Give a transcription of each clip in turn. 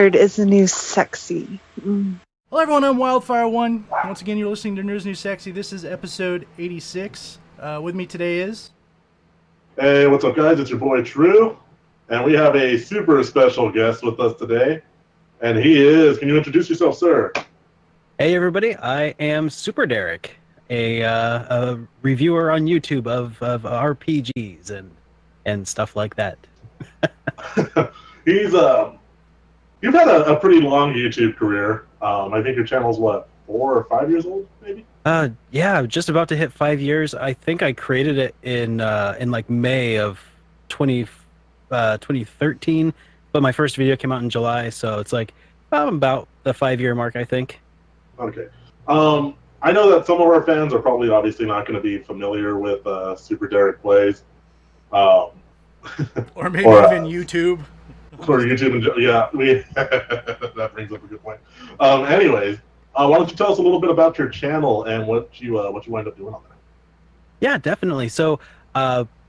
Weird is the new sexy. Hello everyone, I'm Wildfire1. Once again, you're listening to Nerd's New Sexy. This is episode 86. With me today is... Hey, what's up guys? It's your boy True. And we have a super special guest with us today. And he is... Can you introduce yourself, sir? Hey everybody, I am Super Derek, a reviewer on YouTube of RPGs and stuff like that. You've had a pretty long YouTube career. I think your channel's what, 4 or 5 years old, maybe? Yeah, just about to hit 5 years. I think I created it in like May of 2013, but my first video came out in July, so it's like about the 5-year mark, I think. Okay. I know that some of our fans are probably obviously not going to be familiar with Super Derek Plays. Or maybe even YouTube. Or YouTube, yeah. That brings up a good point. Anyways, why don't you tell us a little bit about your channel and what you wind up doing on there? Yeah, definitely. So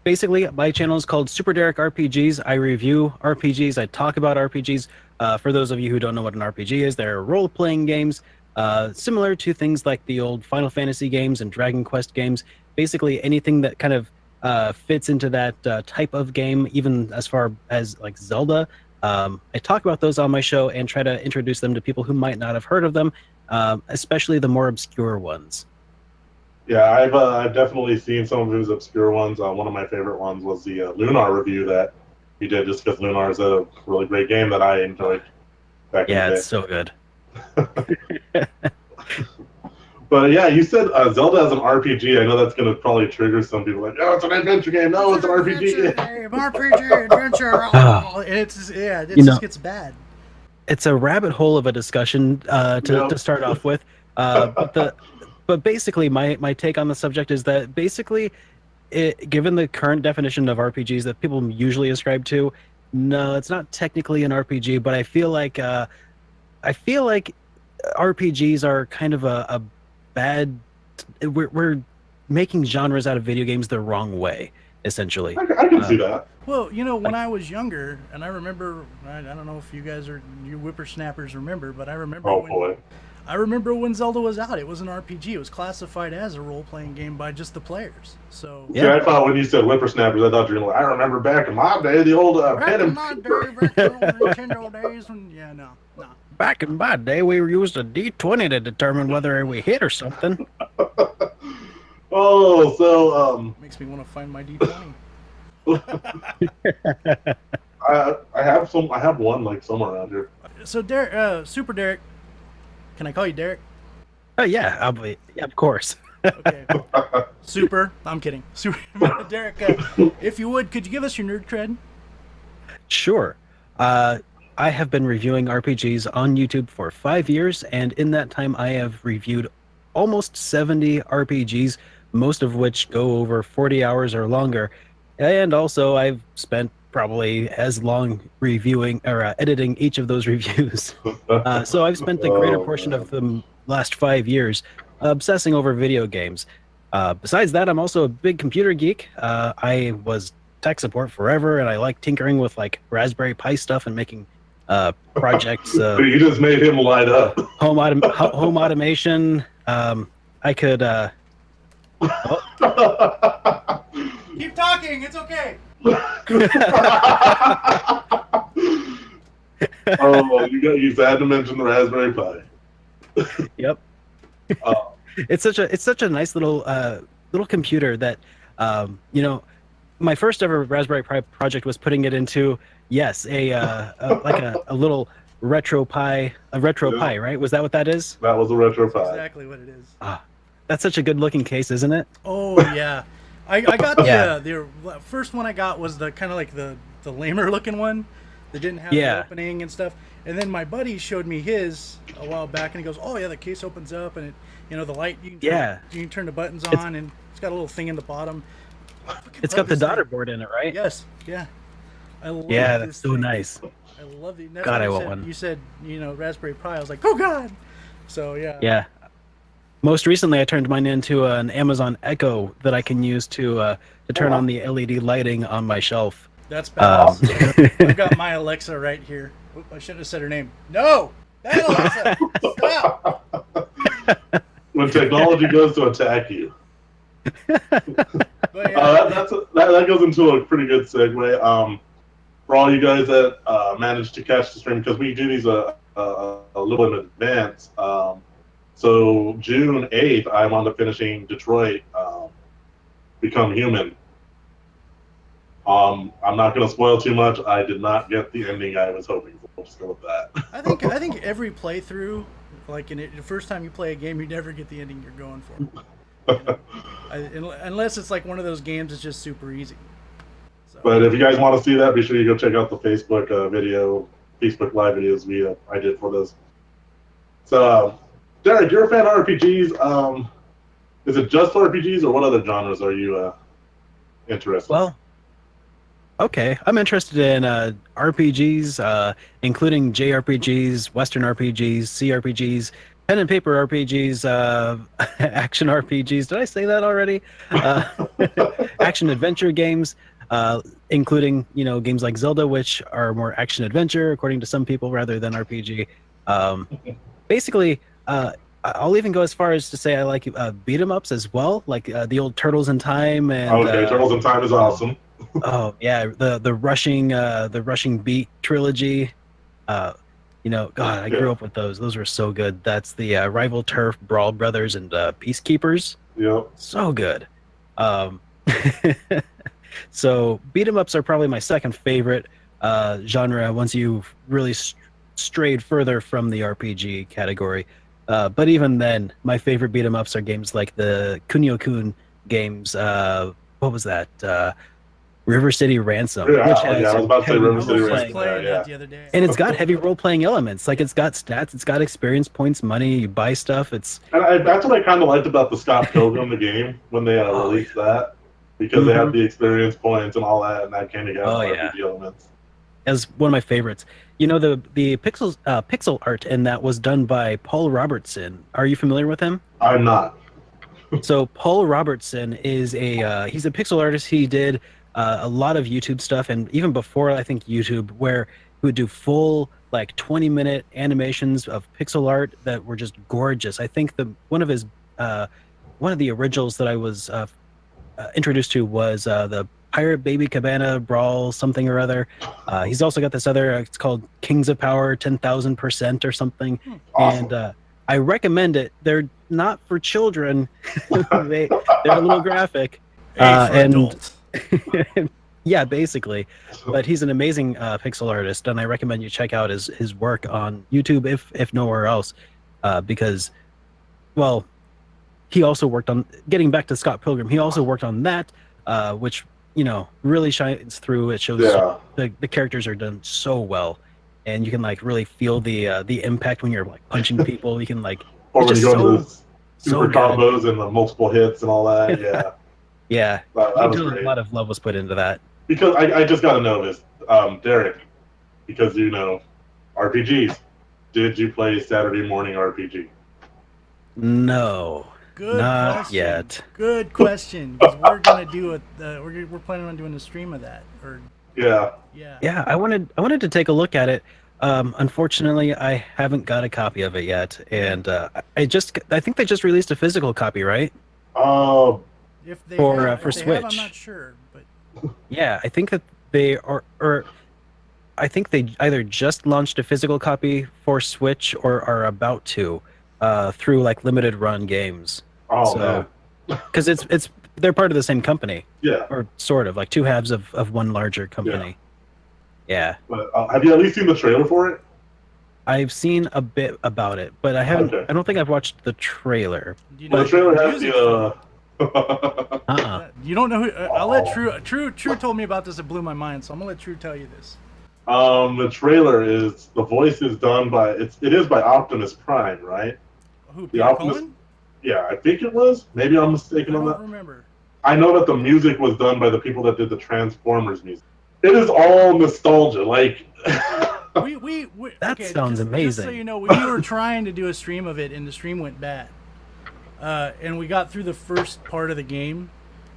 basically, my channel is called Super Derek RPGs. I review RPGs. I talk about RPGs. For those of you who don't know what an RPG is, they're role-playing games. Similar to things like the old Final Fantasy games and Dragon Quest games, basically anything that kind of fits into that type of game, even as far as like Zelda. I talk about those on my show and try to introduce them to people who might not have heard of them, especially the more obscure ones. Yeah, I've definitely seen some of his obscure ones. One of my favorite ones was the Lunar review that he did, just because Lunar is a really great game that I enjoyed back in the day. Yeah, it's so good. But yeah, you said Zelda as an RPG. I know that's going to probably trigger some people like, oh, it's an adventure game. No, it's an RPG. RPG, adventure. And it just gets bad. It's a rabbit hole of a discussion to start off with. But basically, my take on the subject is that basically, given the current definition of RPGs that people usually ascribe to, no, it's not technically an RPG. But I feel like RPGs are kind of a bad. We're making genres out of video games the wrong way, essentially. I can see that. Well, you know, when I was younger, and I remember, I don't know if you whippersnappers remember, but I remember when Zelda was out, it was an RPG. It was classified as a role-playing game by just the players. So yeah, I thought when you said whippersnappers, I thought you were like, I remember back in my day, the old back in my day, back in the old Nintendo days, and yeah, no. Back in my day, we used a D20 to determine whether we hit or something. Oh, so makes me want to find my D20. I have one like somewhere around here. So Derek, Super Derek, can I call you Derek? Oh yeah, of course. Okay. Super. I'm kidding. Super Derek, if you would, could you give us your nerd cred? Sure. I have been reviewing RPGs on YouTube for 5 years, and in that time I have reviewed almost 70 RPGs, most of which go over 40 hours or longer. And also I've spent probably as long reviewing or editing each of those reviews. So I've spent the greater portion of the last 5 years obsessing over video games. Besides that, I'm also a big computer geek. I was tech support forever, and I like tinkering with like Raspberry Pi stuff and making projects. You just made him light up. Home automation. I could. Keep talking. It's okay. Oh, you had to mention the Raspberry Pi. Yep. It's such a nice little computer that you know. My first ever Raspberry Pi project was putting it into a little retro Pi, Pi, right? Was that what that is? That was a retro Pi. Exactly what it is. That's such a good looking case, isn't it? Oh yeah, I got the first one I got was the kind of like the lamer looking one that didn't have the opening and stuff. And then my buddy showed me his a while back, and he goes, "Oh yeah, the case opens up, and the light you can turn the buttons on, and it's got a little thing in the bottom." It's got the daughter board in it, right? Yes. Yeah. I love that's so nice. I love it. God, I want one. You said, Raspberry Pi. I was like, oh God. So yeah. Yeah. Most recently, I turned mine into an Amazon Echo that I can use to turn on the LED lighting on my shelf. That's badass. I've got my Alexa right here. Oop, I shouldn't have said her name. No! That Alexa! Stop! When technology goes to attack you. But yeah, that goes into a pretty good segue. For all you guys that managed to catch the stream, because we do these a little in advance. So June 8th, I wound up finishing Detroit Become Human. I'm not going to spoil too much. I did not get the ending I was hoping for. We'll just go with that. I think every playthrough, like the first time you play a game, you never get the ending you're going for. Unless it's like one of those games that's just super easy. So. But if you guys want to see that, be sure you go check out the Facebook Facebook Live videos I did for this. So, Derek, you're a fan of RPGs. Is it just RPGs, or what other genres are you interested in? Well, okay, I'm interested in RPGs, including JRPGs, Western RPGs, CRPGs, pen and paper RPGs, action RPGs. Did I say that already? Action adventure games, including games like Zelda, which are more action adventure according to some people rather than RPG. Basically, I'll even go as far as to say I like beat 'em ups as well, like the old Turtles in Time and. Okay, Turtles in Time is awesome. Oh yeah, the rushing beat trilogy. God, I grew up with those. Those were so good. That's the Rival Turf, Brawl Brothers, and Peacekeepers. Yep. So good. So beat 'em ups are probably my second favorite genre once you've really strayed further from the RPG category. But even then, my favorite beat 'em ups are games like the Kunio-kun games. What was that? River City Ransom. Yeah, which has I was about to say River City Ransom. playing that the other day. And it's got heavy role-playing elements. Like, it's got stats, it's got experience points, money, you buy stuff. That's what I kind of liked about the Scott Pilgrim, the game, when they released that. Because they had the experience points and all that, and that came together RPG elements. As one of my favorites. The pixel art in that was done by Paul Robertson. Are you familiar with him? I'm not. So Paul Robertson is he's a pixel artist. He did a lot of YouTube stuff, and even before, I think, YouTube, where he would do full 20-minute animations of pixel art that were just gorgeous. I think one of the originals that I was introduced to was the Pirate Baby Cabana Brawl something or other. He's also got this other, it's called Kings of Power 10,000% or something. Awesome. And I recommend it. They're not for children. They're a little graphic. Adults. Yeah, basically. But he's an amazing pixel artist, and I recommend you check out his work on YouTube, if nowhere else, because, well, he also worked on, getting back to Scott Pilgrim, he also worked on that, which, really shines through. It shows the characters are done so well, and you can really feel the impact when you're punching people. You can or when you go to the super good. combos and the multiple hits and all that. Yeah. Yeah, that was great. A lot of love was put into that. Because I just got to know this, Derek, because RPGs. Did you play Saturday Morning RPG? No. Good Not question. yet. Good question. Because we're gonna do it. We're planning on doing a stream of that. Yeah. Yeah. I wanted to take a look at it. Unfortunately, I haven't got a copy of it yet, and I think they just released a physical copy, right? If they for Switch. I'm not sure, but yeah, I think that they are, or I think they either just launched a physical copy for Switch or are about to, through limited run games. Because they're part of the same company. Yeah. Or sort of two halves of one larger company. Yeah. But have you at least seen the trailer for it? I've seen a bit about it, but I haven't. Okay. I don't think I've watched the trailer. The trailer has the. You don't know who? I'll let True told me about this. It blew my mind, so I'm gonna let True tell you this. The trailer is the voice is done by it is by Optimus Prime, right? Who? The Optimus. Cohen? Yeah, I think it was. Maybe I'm mistaken on that. I don't remember. I know that the music was done by the people that did the Transformers music. It is all nostalgia, That sounds amazing. Just so you know, we were trying to do a stream of it, and the stream went bad. And we got through the first part of the game,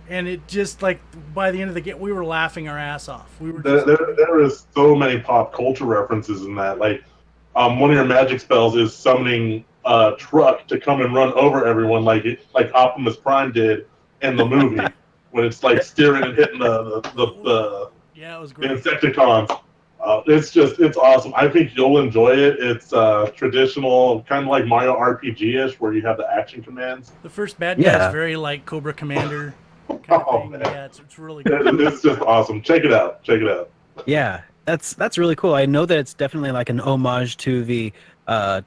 and it just like by the end of the game, we were laughing our ass off. We were there is so many pop culture references in that. Like, one of your magic spells is summoning a truck to come and run over everyone, like Optimus Prime did in the movie when it's like steering and hitting the yeah, it was the great. Insecticons. It's awesome. I think you'll enjoy it. It's traditional, kind of like Mario RPG-ish, where you have the action commands. The first bad guy is very like Cobra Commander kind of thing. Man. Yeah, it's really good. It's just awesome. Check it out. Yeah, that's really cool. I know that it's definitely like an homage to the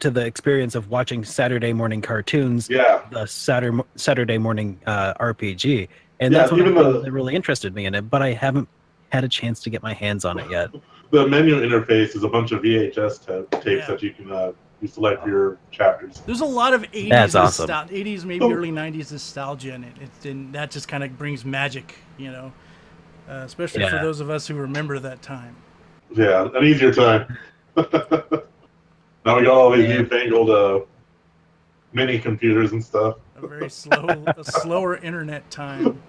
experience of watching Saturday morning cartoons. Yeah. The Saturday morning RPG, and Yeah, that's one even of the things that really interested me in it. But I haven't had a chance to get my hands on it yet. The menu interface is a bunch of VHS tapes that you can you select your chapters. There's a lot of 80s, That's awesome. 80s, maybe early 90s nostalgia in it. And that just kind of brings magic, you know, especially for those of us who remember that time. Yeah, an easier time. Now we got all these newfangled mini computers and stuff. A very slower internet time.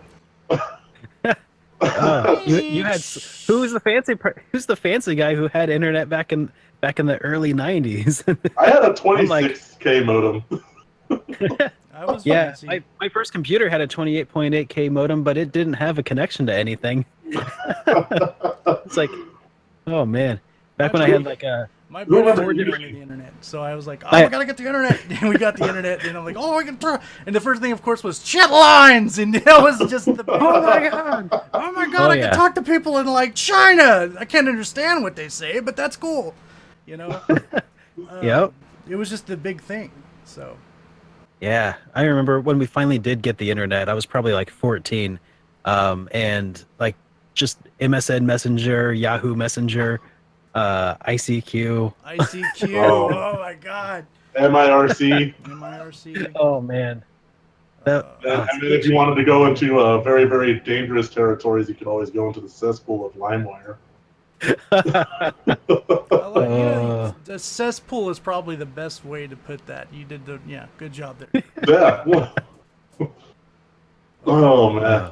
You had who's the fancy guy who had internet back in the early 90s? I had a 26K modem. I was fancy. My first computer had a 28.8K modem, but it didn't have a connection to anything. It's like, oh man, back when I had like a. My brother wanted the internet, so I was like, "Oh, we gotta get the internet." And we got the internet, and I'm like, "Oh, we can throw." And the first thing, of course, was chat lines, and that was just the. Oh my god! I can talk to people in like China. I can't understand what they say, but that's cool, you know. Yep. It was just the big thing. So. Yeah, I remember when we finally did get the internet. I was probably like 14, and like just MSN Messenger, Yahoo Messenger. ICQ. Oh my god. MIRC. Oh man. And then if you wanted to go into very, very dangerous territories, you could always go into the cesspool of LimeWire. The cesspool is probably the best way to put that. You did good job there. Yeah. Oh man.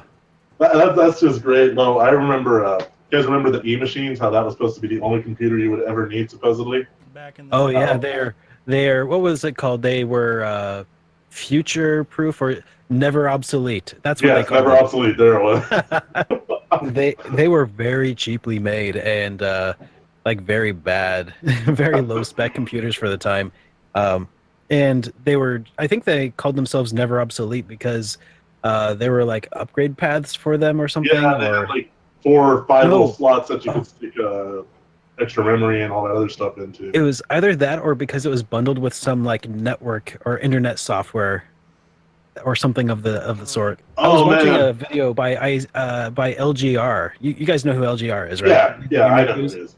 That's just great. Well, I remember you guys remember the E-machines, how that was supposed to be the only computer you would ever need, supposedly? Back in the they're what was it called? They were future-proof or never obsolete. That's what they called never obsolete. There it was. They were very cheaply made and like very bad, very low-spec computers for the time. And I think they called themselves never obsolete because there were like upgrade paths for them or something. Yeah, they had like 4 or 5 little slots that you could stick extra memory and all that other stuff into. It was either that or because it was bundled with some like network or internet software or something of the sort. I was watching a video by LGR. You guys know who LGR is, right? Yeah, I know who it is.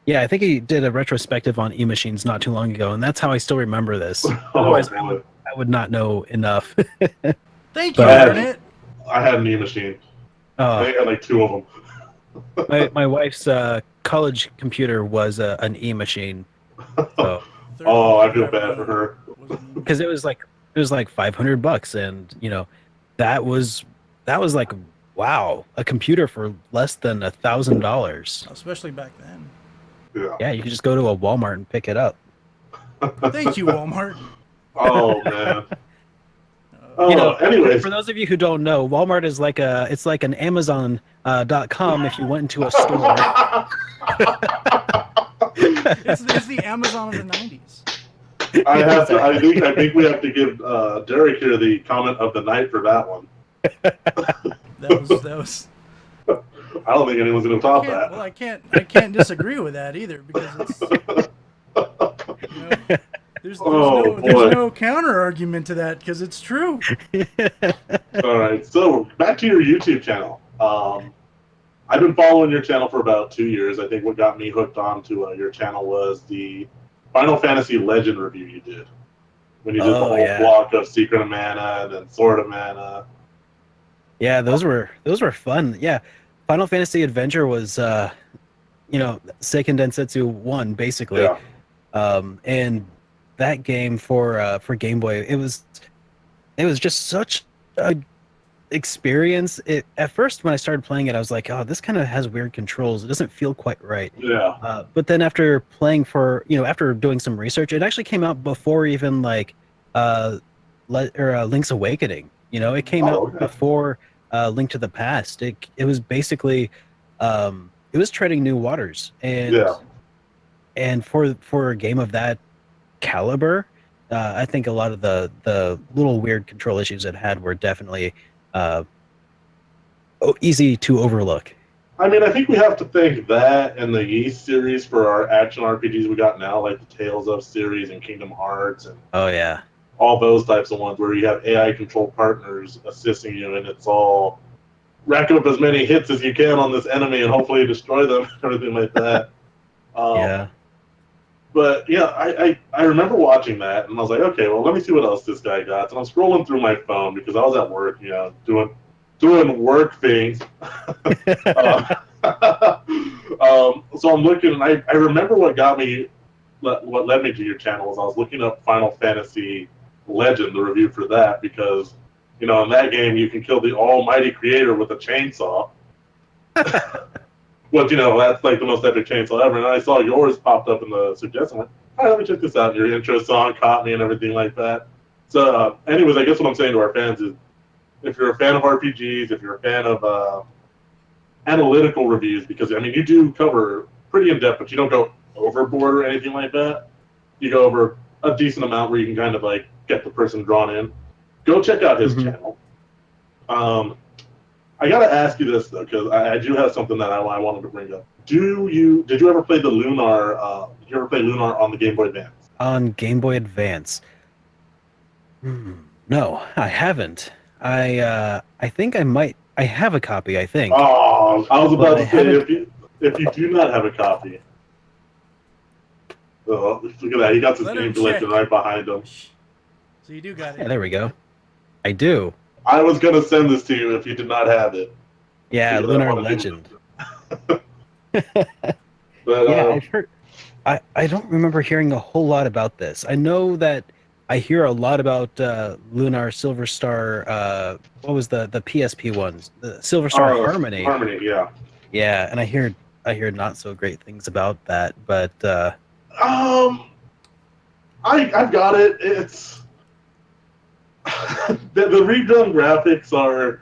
Yeah, I think he did a retrospective on E-machines not too long ago, and that's how I still remember this. Otherwise, I would not know enough. Thank you, Internet. I had an E-machine. I had like 2 of them. My wife's college computer was an E-machine. So. I feel bad for her. Because it was like $500, and that was like, wow, a computer for less than $1,000. Especially back then. Yeah, you could just go to a Walmart and pick it up. Thank you, Walmart. Oh man. Anyways, for those of you who don't know, Walmart is like an Amazon.com if you went into a store. it's the Amazon of the 90s. I think we have to give Derek here the comment of the night for that one. That was. I don't think anyone's going to top that. Well, I can't disagree with that either because it's. There's no counter argument to that because it's true. All right, so back to your YouTube channel. I've been following your channel for about 2 years. I think what got me hooked onto your channel was the Final Fantasy Legend review you did when you did the whole block of Secret of Mana and then Sword of Mana. Yeah, those were fun. Yeah, Final Fantasy Adventure was, Seiken Densetsu 1 basically, and that game for Game Boy, it was just such a experience. At first, when I started playing it, I was like, "Oh, this kind of has weird controls. It doesn't feel quite right." Yeah. But then after playing for, after doing some research, it actually came out before even like Link's Awakening. It came out Okay. before Link to the Past. It was basically it was treading new waters, and for a game of that caliber, I think a lot of the little weird control issues it had were definitely uh, easy to overlook. I mean, I think we have to thank that and the Yeast series for our action RPGs we got now, like the Tales of series and Kingdom Hearts and Oh yeah, all those types of ones where you have AI controlled partners assisting you, and it's all rack up as many hits as you can on this enemy and hopefully destroy them, everything like that. yeah. But yeah, I remember watching that and I was like, okay, well, let me see what else this guy got. So I'm scrolling through my phone because I was at work, doing work things. So I'm looking, and I remember what led me to your channel was I was looking up Final Fantasy Legend, the review for that, because in that game you can kill the almighty creator with a chainsaw. Well, that's like the most epic chainsaw ever. And I saw yours popped up in the suggestion. Like, all right, let me check this out. Your intro song caught me and everything like that. So, anyways, I guess what I'm saying to our fans is, if you're a fan of RPGs, if you're a fan of analytical reviews, because I mean you do cover pretty in depth, but you don't go overboard or anything like that. You go over a decent amount where you can kind of like get the person drawn in. Go check out his channel. I gotta ask you this though, because I do have something that I wanted to bring up. Did you ever play the Lunar? Did you ever play Lunar on the Game Boy Advance? On Game Boy Advance? No, I haven't. I think I might. I have a copy, I think. Oh, I was about to say, if you do not have a copy, look at that. He got this game collection right behind him. So you do got it. Yeah, there we go. I do. I was gonna send this to you if you did not have it. Yeah, Lunar Legend. But, yeah, I've heard. I don't remember hearing a whole lot about this. I know that I hear a lot about Lunar Silver Star. What was the PSP ones? The Silver Star Harmony. Harmony, yeah. Yeah, and I hear not so great things about that, but I've got it. It's the redone graphics are.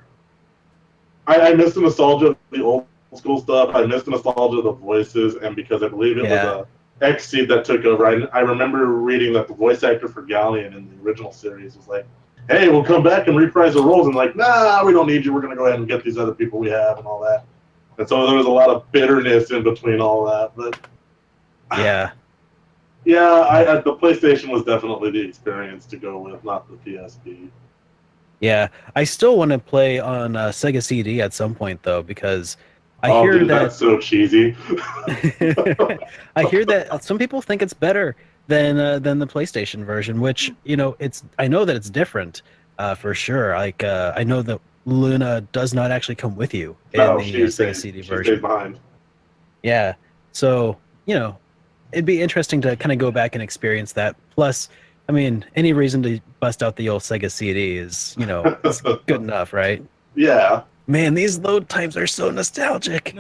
I miss the nostalgia of the old school stuff. I miss the nostalgia of the voices, and because I believe it was a X-Seed that took over. I remember reading that the voice actor for Galleon in the original series was like, hey, we'll come back and reprise the roles. And like, nah, we don't need you. We're going to go ahead and get these other people we have and all that. And so there was a lot of bitterness in between all that. But yeah. Yeah, the PlayStation was definitely the experience to go with, not the PSP. Yeah, I still want to play on Sega CD at some point, though, because I hear that's so cheesy. I hear that some people think it's better than the PlayStation version, which I know that it's different for sure. Like I know that Luna does not actually come with you in the Sega CD version. She stays behind. Yeah, so it'd be interesting to kind of go back and experience that. Plus, I mean, any reason to bust out the old Sega CD is it's good enough, right? Yeah. Man, these load times are so nostalgic.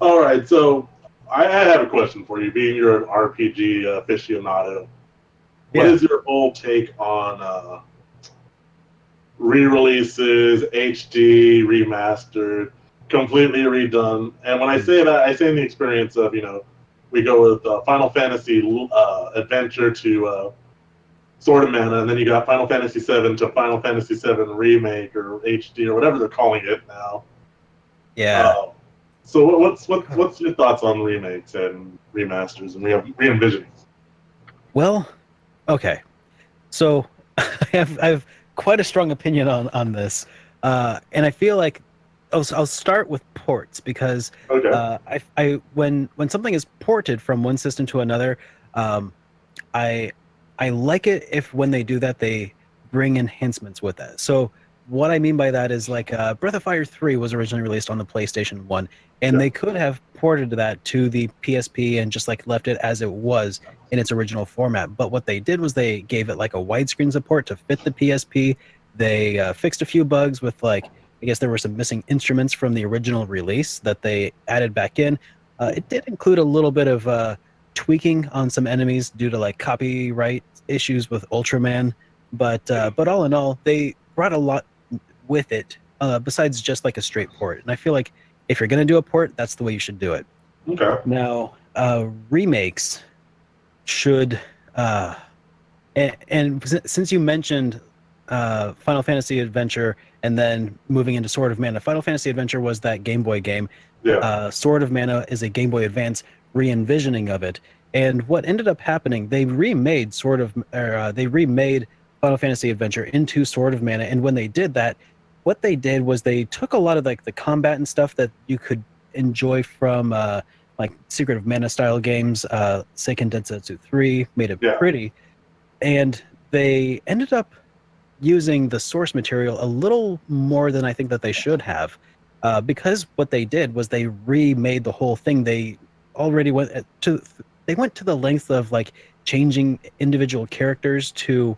All right, so I have a question for you. Being you're an RPG aficionado, what is your whole take on re-releases, HD, remastered, completely redone? And when I say that, I say in the experience of, we go with Final Fantasy Adventure to Sword of Mana, and then you got Final Fantasy VII to Final Fantasy VII Remake or HD or whatever they're calling it now. Yeah. So what's your thoughts on remakes and remasters and re-envisionings? Well, okay. So I have quite a strong opinion on this, and I feel like I'll start with ports because I when something is ported from one system to another, I like it if when they do that they bring enhancements with it. So what I mean by that is like Breath of Fire 3 was originally released on the PlayStation 1, and they could have ported that to the PSP and just like left it as it was in its original format. But what they did was they gave it like a widescreen support to fit the PSP, They fixed a few bugs with, like, I guess there were some missing instruments from the original release that they added back in. It did include a little bit of tweaking on some enemies due to like copyright issues with Ultraman, but all in all, they brought a lot with it besides just like a straight port. And I feel like if you're gonna do a port, that's the way you should do it. Okay. Now, remakes should, and since you mentioned Final Fantasy Adventure and then moving into Sword of Mana, Final Fantasy Adventure was that Game Boy game. Yeah. Sword of Mana is a Game Boy Advance re-envisioning of it. And what ended up happening, they remade Final Fantasy Adventure into Sword of Mana. And when they did that, what they did was they took a lot of like the combat and stuff that you could enjoy from like Secret of Mana style games, Seiken Densetsu 3, made it pretty. And they ended up using the source material a little more than I think that they should have. Because what they did was they remade the whole thing. They already went to the length of like changing individual characters to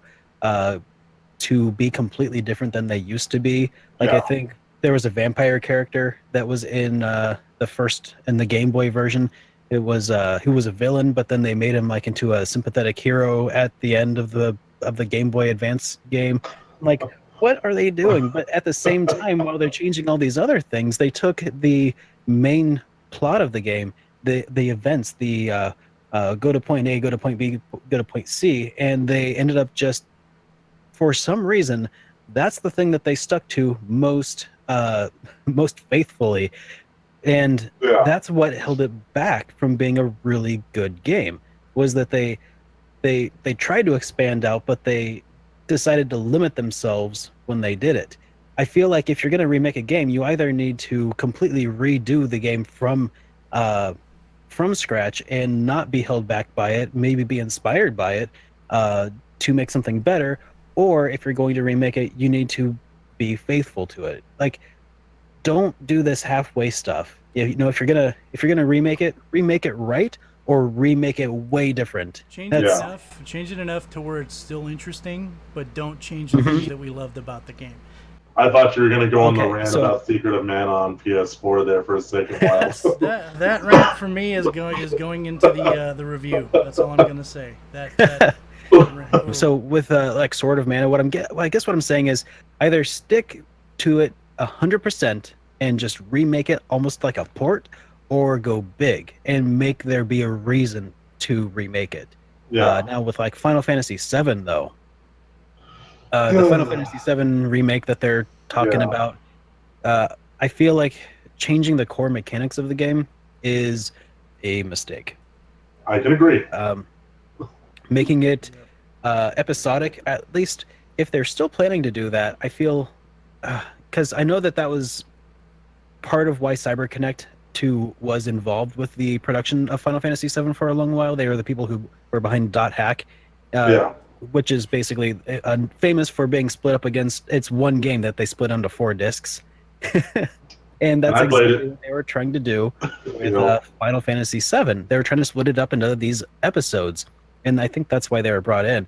be completely different than they used to be. Like I think there was a vampire character that was in the Game Boy version. It was who was a villain, but then they made him like into a sympathetic hero at the end of the Game Boy Advance game. Like, what are they doing? But at the same time, while they're changing all these other things, they took the main plot of the game, the events, the go to point A, go to point B, go to point C, and they ended up just, for some reason, that's the thing that they stuck to most faithfully, and that's what held it back from being a really good game. Was that they tried to expand out, but they decided to limit themselves when they did it. I feel like if you're going to remake a game, you either need to completely redo the game from scratch and not be held back by it, maybe be inspired by it to make something better, or if you're going to remake it, you need to be faithful to it. Like, don't do this halfway stuff. You know, if you're gonna remake it right, or remake it way different. Change it enough to where it's still interesting, but don't change the things that we loved about the game. I thought you were going to go on the rant about Secret of Mana on PS4 there for a second. that rant for me is going into the review. That's all I'm going to say. So with like Sword of Mana, I guess what I'm saying is either stick to it 100% and just remake it almost like a port, or go big and make there be a reason to remake it. Now with like Final Fantasy VII though, the Final Fantasy VII remake that they're talking about, I feel like changing the core mechanics of the game is a mistake. I can agree. Making it episodic, at least if they're still planning to do that, I feel, because I know that was part of why CyberConnect 2 was involved with the production of Final Fantasy VII for a long while. They were the people who were behind .hack, which is basically famous for being split up against. It's one game that they split onto 4 discs. And that's exactly what they were trying to do with Final Fantasy VII. They were trying to split it up into these episodes, and I think that's why they were brought in.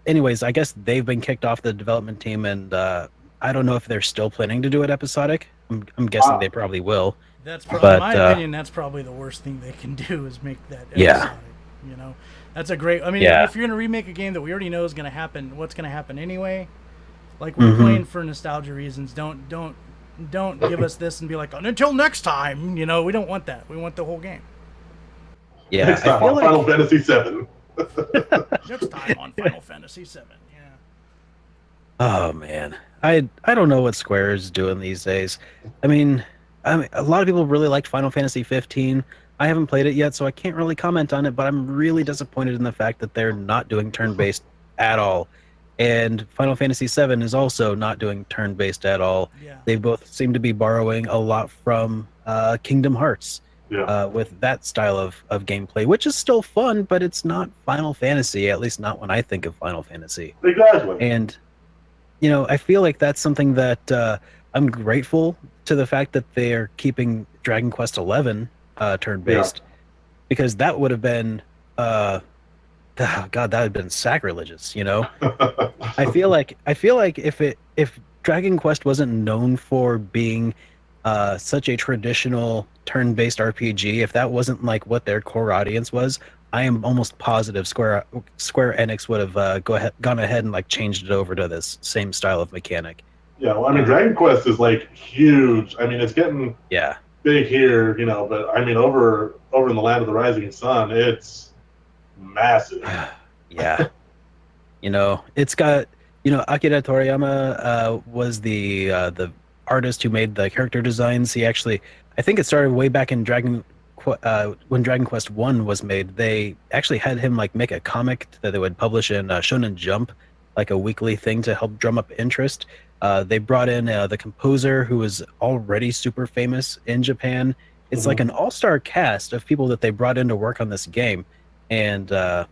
Anyways, I guess they've been kicked off the development team, and I don't know if they're still planning to do it episodic. I'm guessing they probably will. That's probably, in my opinion, that's probably the worst thing they can do is make that episodic. You know, that's a great. I mean, if you're gonna remake a game that we already know is gonna happen, what's gonna happen anyway? Like, we're playing for nostalgia reasons. Don't give us this and be like, until next time. You know, we don't want that. We want the whole game. Yeah, next time on Final Fantasy VII. Next time on Final Fantasy VII. Yeah. Oh man, I don't know what Square is doing these days. I mean, a lot of people really liked Final Fantasy 15. I haven't played it yet, so I can't really comment on it, but I'm really disappointed in the fact that they're not doing turn-based at all. And Final Fantasy 7 is also not doing turn-based at all. Yeah. They both seem to be borrowing a lot from Kingdom Hearts with that style of gameplay, which is still fun, but it's not Final Fantasy, at least not when I think of Final Fantasy. Exactly. And, you know, I feel like that's something that I'm grateful to the fact that they're keeping Dragon Quest XI turn-based, because that would have been God, that would have been sacrilegious, you know. I feel like if Dragon Quest wasn't known for being such a traditional turn-based RPG, if that wasn't like what their core audience was, I am almost positive Square Enix would have gone ahead and like changed it over to this same style of mechanic. Yeah, well, I mean, Dragon Quest is like huge. I mean, it's getting Yeah. big here, you know, but I mean, over in the land of the rising sun, it's massive. Yeah. You know, it's got, Akira Toriyama was the artist who made the character designs. He actually, I think it started way back in when Dragon Quest One was made. They actually had him like make a comic that they would publish in Shonen Jump, like a weekly thing to help drum up interest. They brought in the composer who was already super famous in Japan. It's like an all-star cast of people that they brought in to work on this game, and and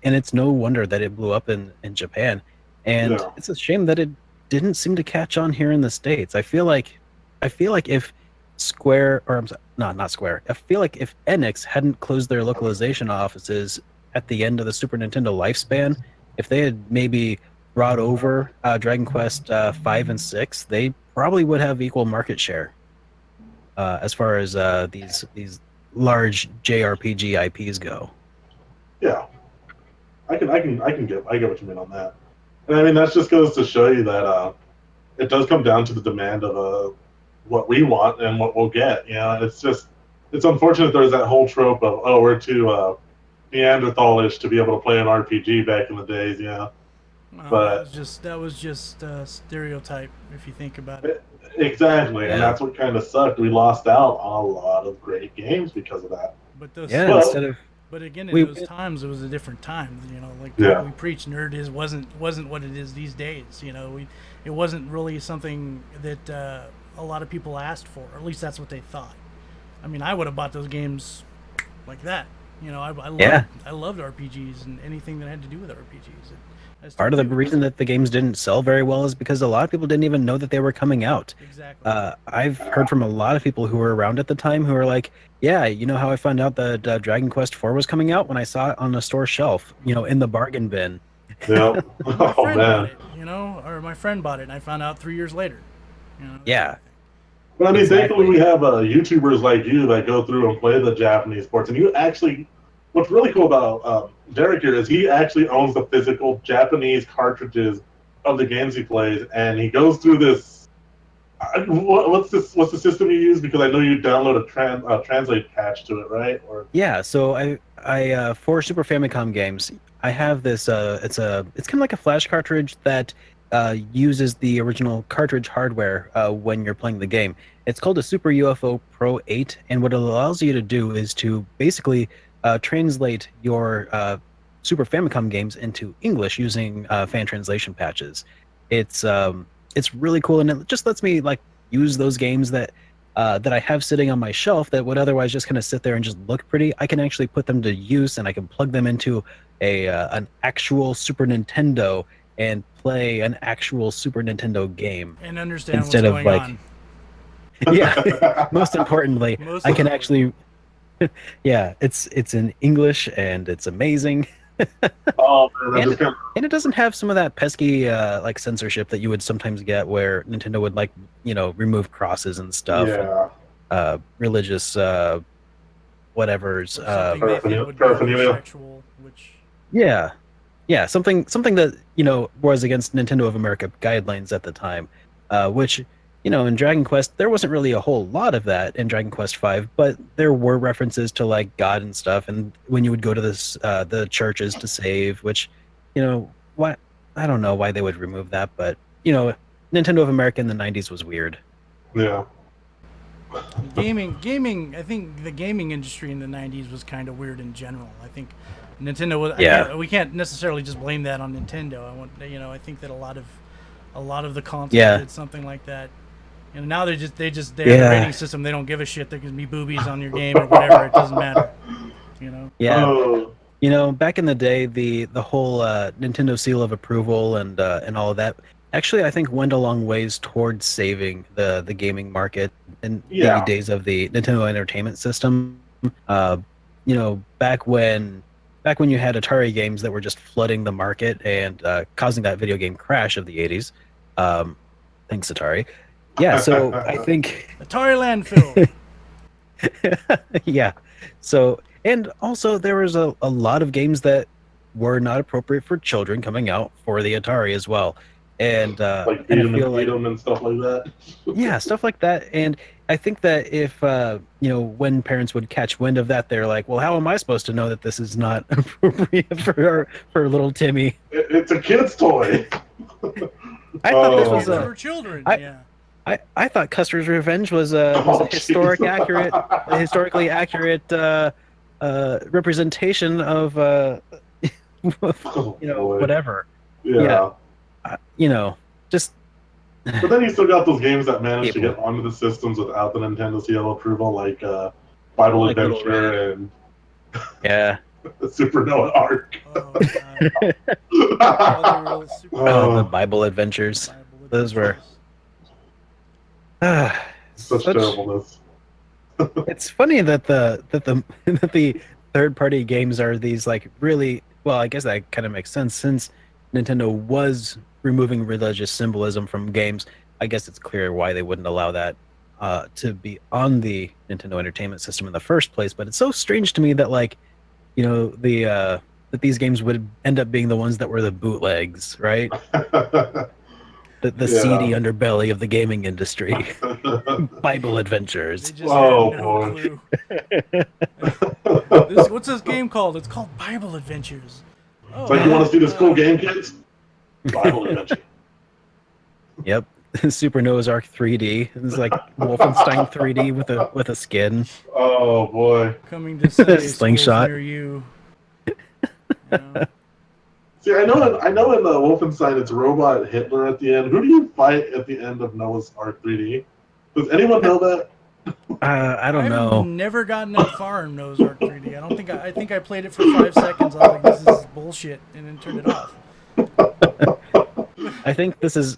it's no wonder that it blew up in Japan. And it's a shame that it didn't seem to catch on here in the States. I feel like if Square, or I'm sorry, no, not Square. I feel like if Enix hadn't closed their localization offices at the end of the Super Nintendo lifespan, if they had maybe brought over Dragon Quest 5 and 6, they probably would have equal market share as far as these large JRPG IPs go. Yeah, I get what you mean on that. And I mean, that just goes to show you that it does come down to the demand of what we want and what we'll get. You know, and it's unfortunate there's that whole trope of, oh, we're too Neanderthalish to be able to play an RPG back in the days. You know, but that was just a stereotype if you think about it. Exactly, and that's what kind of sucked. We lost out on a lot of great games because of that. But those, but again, in those times, it was a different time. You know, like we preach, nerd wasn't what it is these days. You know, it wasn't really something that a lot of people asked for. Or at least that's what they thought. I mean, I would have bought those games like that. You know, I loved RPGs and anything that had to do with RPGs. Part of the reason that the games didn't sell very well is because a lot of people didn't even know that they were coming out. Exactly. I've heard from a lot of people who were around at the time who are like, yeah, you know how I found out that Dragon Quest 4 was coming out? When I saw it on the store shelf, in the bargain bin. Yeah. My friend bought it, or my friend bought it, and I found out 3 years later. Yeah. But I mean, thankfully we have YouTubers like you that go through and play the Japanese ports, and you actually, what's really cool about Derek here is he actually owns the physical Japanese cartridges of the games he plays, and he goes through this. What's the system you use? Because I know you download a translate patch to it, right? Or yeah. So I for Super Famicom games, I have this. It's kind of like a flash cartridge that uses the original cartridge hardware when you're playing the game. It's called a Super UFO Pro 8, and what it allows you to do is to basically translate your Super Famicom games into English using fan translation patches. It's really cool, and it just lets me like use those games that I have sitting on my shelf that would otherwise just kind of sit there and just look pretty. I can actually put them to use, and I can plug them into an actual Super Nintendo and play an actual Super Nintendo game and understand instead what's going on. Yeah, most importantly, I can actually. Yeah, it's in English and it's amazing. Oh, man, and it doesn't have some of that pesky like censorship that you would sometimes get where Nintendo would like remove crosses and stuff. Yeah. And, religious whatever's paraphernalia. Yeah, something that was against Nintendo of America guidelines at the time, which in Dragon Quest, there wasn't really a whole lot of that in Dragon Quest V, but there were references to like God and stuff. And when you would go to the churches to save, which, why I don't know why they would remove that, but Nintendo of America in the '90s was weird. Yeah. Gaming. I think the gaming industry in the '90s was kind of weird in general. I think Nintendo was. Yeah. We can't necessarily just blame that on Nintendo. I think that a lot of the consoles did something like that. Now they have a rating system. They don't give a shit. There can be boobies on your game or whatever. It doesn't matter. Yeah. Back in the day, the whole Nintendo seal of approval and all of that actually I think went a long ways towards saving the gaming market in the days of the Nintendo Entertainment System. Back when back when you had Atari games that were just flooding the market and causing that video game crash of the 80s. Thanks, Atari. Yeah, so I think Atari landfill. yeah. So, and also there was a lot of games that were not appropriate for children coming out for the Atari as well. And like and beat I 'em and feel eat like 'em and stuff like that. yeah, stuff like that. And I think that if when parents would catch wind of that, they're like, "Well, how am I supposed to know that this is not appropriate for little Timmy?" It's a kid's toy. I thought this Oh, was It's man. for children. I- Yeah. I thought Custer's Revenge was a Oh, historically jeez. accurate representation of Oh boy. whatever. Yeah. Just But then you still got those games that managed to People. get onto the systems without the Nintendo CL approval, like Bible Like Little Adventure and yeah. Super Noah Arc. Oh, God. Oh, the super The Oh, Bible Adventures. Bible Those were such terribleness. It's funny that that the third party games are these like really well, I guess that kind of makes sense since Nintendo was removing religious symbolism from games. I guess it's clear why they wouldn't allow that to be on the Nintendo Entertainment System in the first place. But it's so strange to me that that these games would end up being the ones that were the bootlegs, right? The Yeah. seedy underbelly of the gaming industry. Bible They Adventures. just Oh, had no boy. clue. What's this game called? It's called Bible Adventures. Oh, It's like, you want to see this cool game, kids? Bible Adventure. Yep. Super Noah's Ark 3D. It's like Wolfenstein 3D with a skin. Oh boy. Coming to Sunday schools Slingshot. near you. You know? See, I know in the Wolfenstein it's Robot Hitler at the end. Who do you fight at the end of Noah's Ark 3D? Does anyone know that? I don't I've know. never gotten that far in Noah's Ark 3D. I think I played it for 5 seconds. I was like, this is bullshit, and then turned it off. I think this is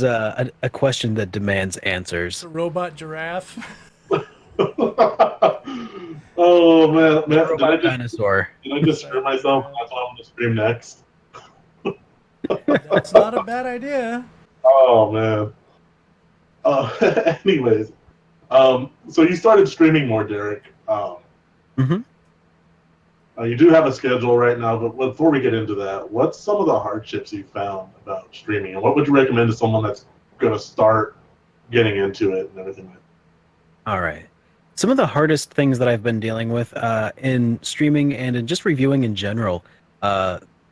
a question that demands It's answers. a robot giraffe. Oh man, Robot dinosaur. did I just screw myself? That's what I'm gonna scream next. That's not a bad idea. Oh man. Anyways, so you started streaming more, Derek. Mhm. You do have a schedule right now, but before we get into that, what's some of the hardships you found about streaming, and what would you recommend to someone that's going to start getting into it and everything like that? All right. Some of the hardest things that I've been dealing with in streaming and in just reviewing in general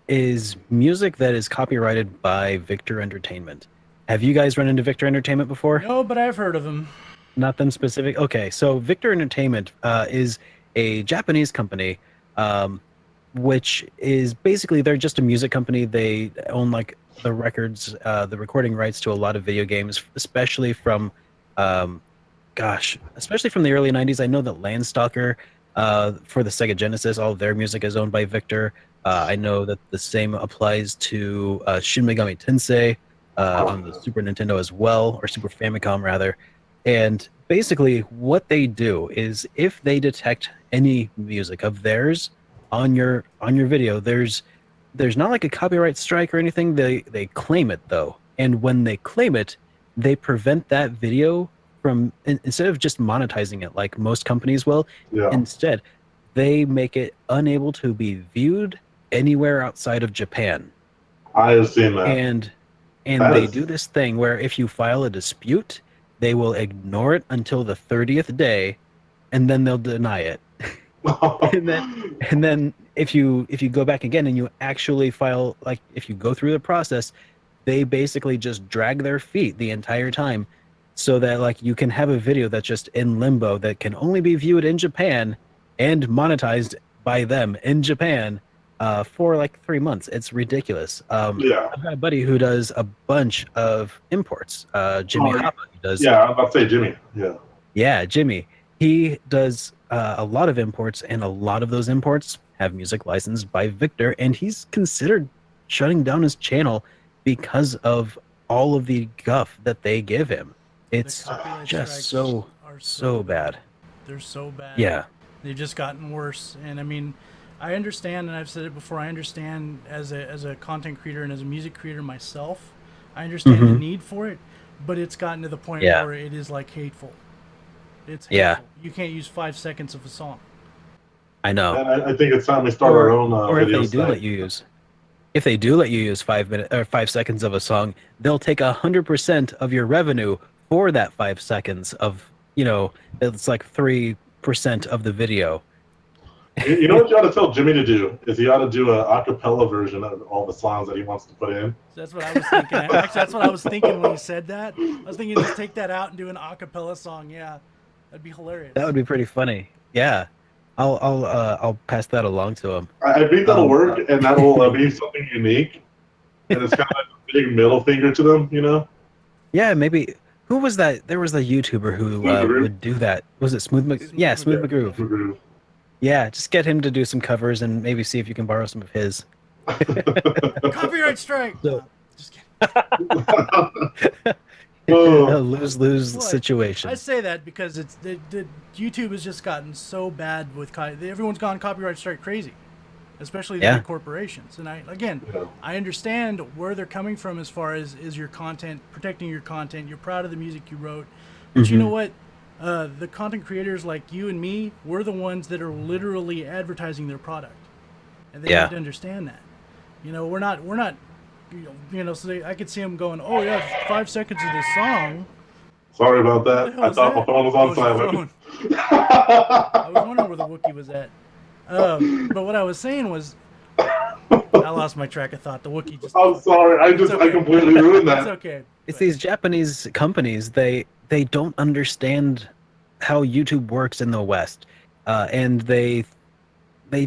is music that is copyrighted by Victor Entertainment. Have you guys run into Victor Entertainment before? No, but I've heard of him. Not them specific. Okay, so Victor Entertainment is a Japanese company, which is basically they're just a music company. They own like the records, the recording rights to a lot of video games, especially from, especially from the early '90s. I know that Landstalker, for the Sega Genesis, all of their music is owned by Victor. I know that the same applies to Shin Megami Tensei on the Super Nintendo as well, or Super Famicom rather. And basically, what they do is if they detect any music of theirs on your video, there's not like a copyright strike or anything. They claim it though, and when they claim it, they prevent that video from instead of just monetizing it like most companies will. Yeah. Instead, they make it unable to be viewed anywhere outside of Japan. I have seen that. And That they is- do this thing where if you file a dispute, they will ignore it until the 30th day, and then they'll deny it. and then if you go back again and you actually file, like if you go through the process, they basically just drag their feet the entire time, so that like you can have a video that's just in limbo that can only be viewed in Japan and monetized by them in Japan for like 3 months. It's ridiculous. Yeah. I've got a buddy who does a bunch of imports. Jimmy Oh, Hoppa, he does. Yeah, I'm about to say Jimmy. Yeah. Yeah, Jimmy. He does a lot of imports, and a lot of those imports have music licensed by Victor, and he's considered shutting down his channel because of all of the guff that they give him. It's The copyright just strikes so are so bad. They're so bad. Yeah. They've just gotten worse. And I mean, I understand, and I've said it before. I understand as a content creator and as a music creator myself. I understand the need for it, but it's gotten to the point where it is like hateful. It's hateful. Yeah. You can't use 5 seconds of a song. I know. And I think it's time we start our own or if video they do site. let you use. If they do let you use 5 minutes or 5 seconds of a song, they'll take 100% of your revenue for that 5 seconds of, it's like 3% of the video. You know what you ought to tell Jimmy to do is he ought to do a acapella version of all the songs that he wants to put in. So that's what I was thinking. Actually, that's what I was thinking when you said that. I was thinking just take that out and do an acapella song. Yeah, that'd be hilarious. That would be pretty funny. Yeah, I'll pass that along to him. I think that'll work, and that will be something unique. And it's kind of like a big middle finger to them, Yeah, maybe. Who was that? There was a YouTuber who would do that. Was it Smooth McGroove? Yeah, just get him to do some covers and maybe see if you can borrow some of his. Copyright strike. So, just kidding. A lose-lose situation. I say that because it's the YouTube has just gotten so bad with everyone's gone copyright strike crazy, especially the big corporations. And I understand where they're coming from as far as your content, protecting your content. You're proud of the music you wrote, but you know what? The content creators like you and me, we're the ones that are literally advertising their product, and they need to understand that. We're not. So I could see them going, "Oh yeah, 5 seconds of this song." Sorry about that. I thought my phone was on silent. I was wondering where the Wookiee was at. But what I was saying was, I lost my track of thought. The Wookiee just. I'm sorry. I completely ruined that. It's okay. It's these Japanese companies. They don't understand how YouTube works in the West, and they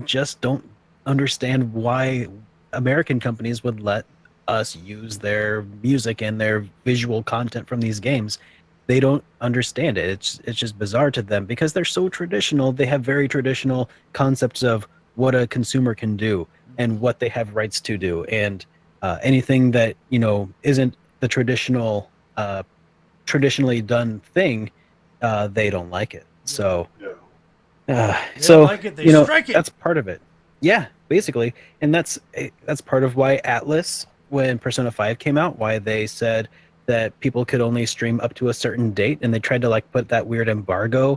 just don't understand why American companies would let us use their music and their visual content from these games. They don't understand it. It's just bizarre to them because they're so traditional. They have very traditional concepts of what a consumer can do and what they have rights to do, and anything that isn't the traditionally done thing, they don't like it. So, like it, they strike it. That's part of it. Yeah, basically, and that's part of why Atlas, when Persona 5 came out, why they said that people could only stream up to a certain date, and they tried to put that weird embargo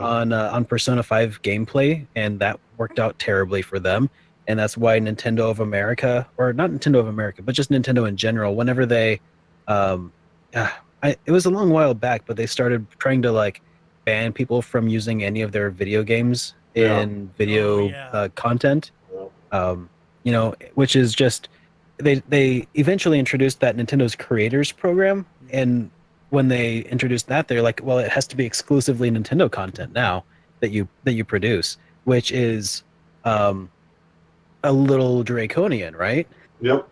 on Persona 5 gameplay, and that worked out terribly for them. And that's why Nintendo of America, or not Nintendo of America, but just Nintendo in general, whenever they it was a long while back, but they started trying to ban people from using any of their video games in video content. Which is just they eventually introduced that Nintendo's Creators Program, and when they introduced that, they're like, well, it has to be exclusively Nintendo content now that you produce, which is a little draconian, right? Yep.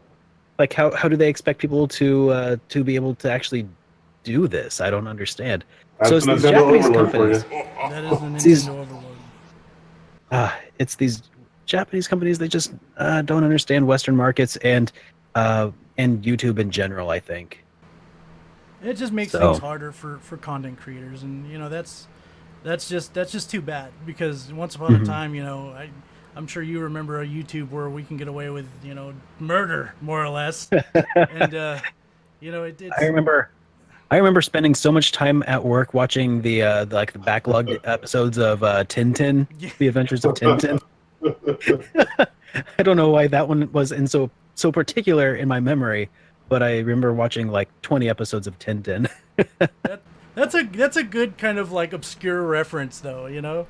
How do they expect people to be able to actually do this? I don't understand. That's so it's these Japanese companies. That is the Nintendo overload. It's these Japanese companies. They just don't understand Western markets and YouTube in general, I think. It just makes things harder for content creators, and that's just too bad, because once upon a time, I'm sure you remember a YouTube where we can get away with murder, more or less, and I remember spending so much time at work watching the backlogged episodes of Tintin, The Adventures of Tintin. I don't know why that one was so particular in my memory, but I remember watching 20 episodes of Tintin. That's a good kind of obscure reference, though. I'm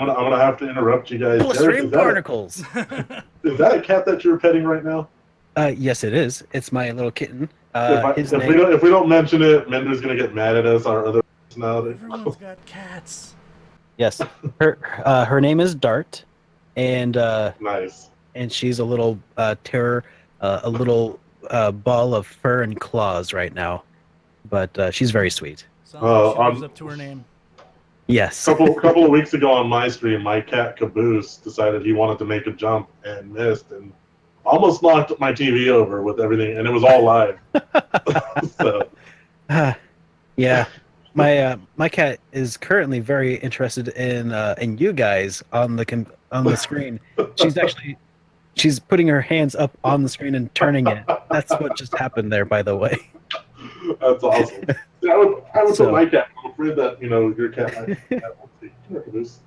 gonna have to interrupt you guys. Stream particles. Is that a cat that you're petting right now? Yes, it is. It's my little kitten. If we don't mention it, Mender's gonna get mad at us. Our other personality. Everyone's got cats. Yes, her name is Dart, and nice. And she's a little terror, a little ball of fur and claws right now, but she's very sweet. Sounds like she lives up to her name. Yes. Couple of weeks ago on my stream, my cat Caboose decided he wanted to make a jump and missed, and almost knocked my TV over with everything, and it was all live. So. Yeah, my cat is currently very interested in you guys on on the screen. She's putting her hands up on the screen and turning it. That's what just happened there, by the way. That's awesome. I would put my cat. I'm afraid that your cat might won't see.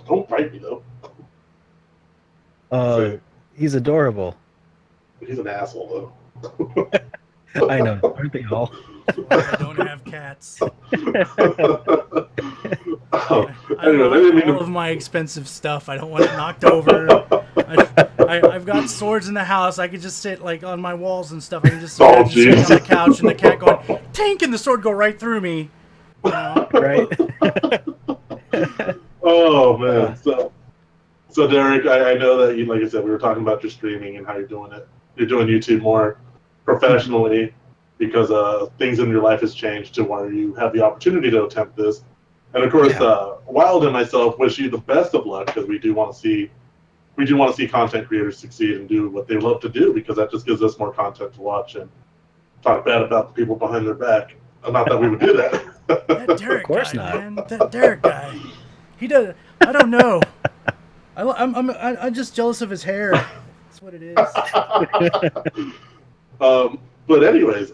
Don't bite me though. He's adorable. He's an asshole though. I know, aren't they all? I don't have cats. Anyway, I want all of my expensive stuff. I don't want it knocked over. I've got swords in the house. I could just sit like on my walls and stuff. I can just sit on the couch and the cat going tink and the sword go right through me. Right. Oh man. So Derek, I know that you, like I said, we were talking about your streaming and how you're doing it. You're doing YouTube more professionally because things in your life has changed to where you have the opportunity to attempt this. And of course, Wyld and myself wish you the best of luck because we do want to see content creators succeed and do what they love to do because that just gives us more content to watch and talk bad about the people behind their back. Not that we would do that. That Derek of course guy, not. Man. That Derek guy. He does. I don't know. I'm just jealous of his hair. That's what it is. But anyways,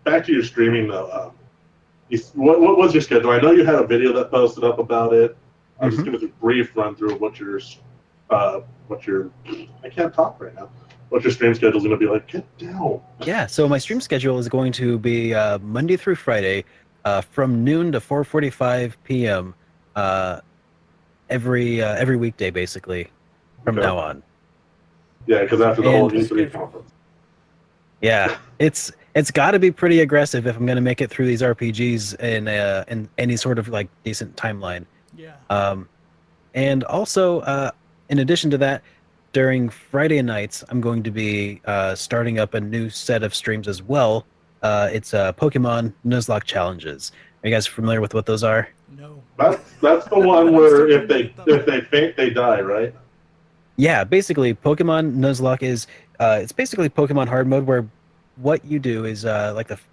back to your streaming though. What was your schedule? I know you had a video that posted up about it. I'll just give us a brief run through of what your I can't talk right now. What your stream schedule is going to be like? Get down. Yeah, so my stream schedule is going to be Monday through Friday, from noon to 4:45 p.m. Every weekday, basically, from now on. Yeah, because after the whole E3 conference. Yeah, it's got to be pretty aggressive if I'm going to make it through these RPGs in any sort of like decent timeline. Yeah. And also, in addition to that, during Friday nights, I'm going to be starting up a new set of streams as well. It's Pokemon Nuzlocke challenges. Are you guys familiar with what those are? No. That's the one where if they faint, they die, right? Yeah, basically, Pokemon Nuzlocke is it's basically Pokemon hard mode where what you do is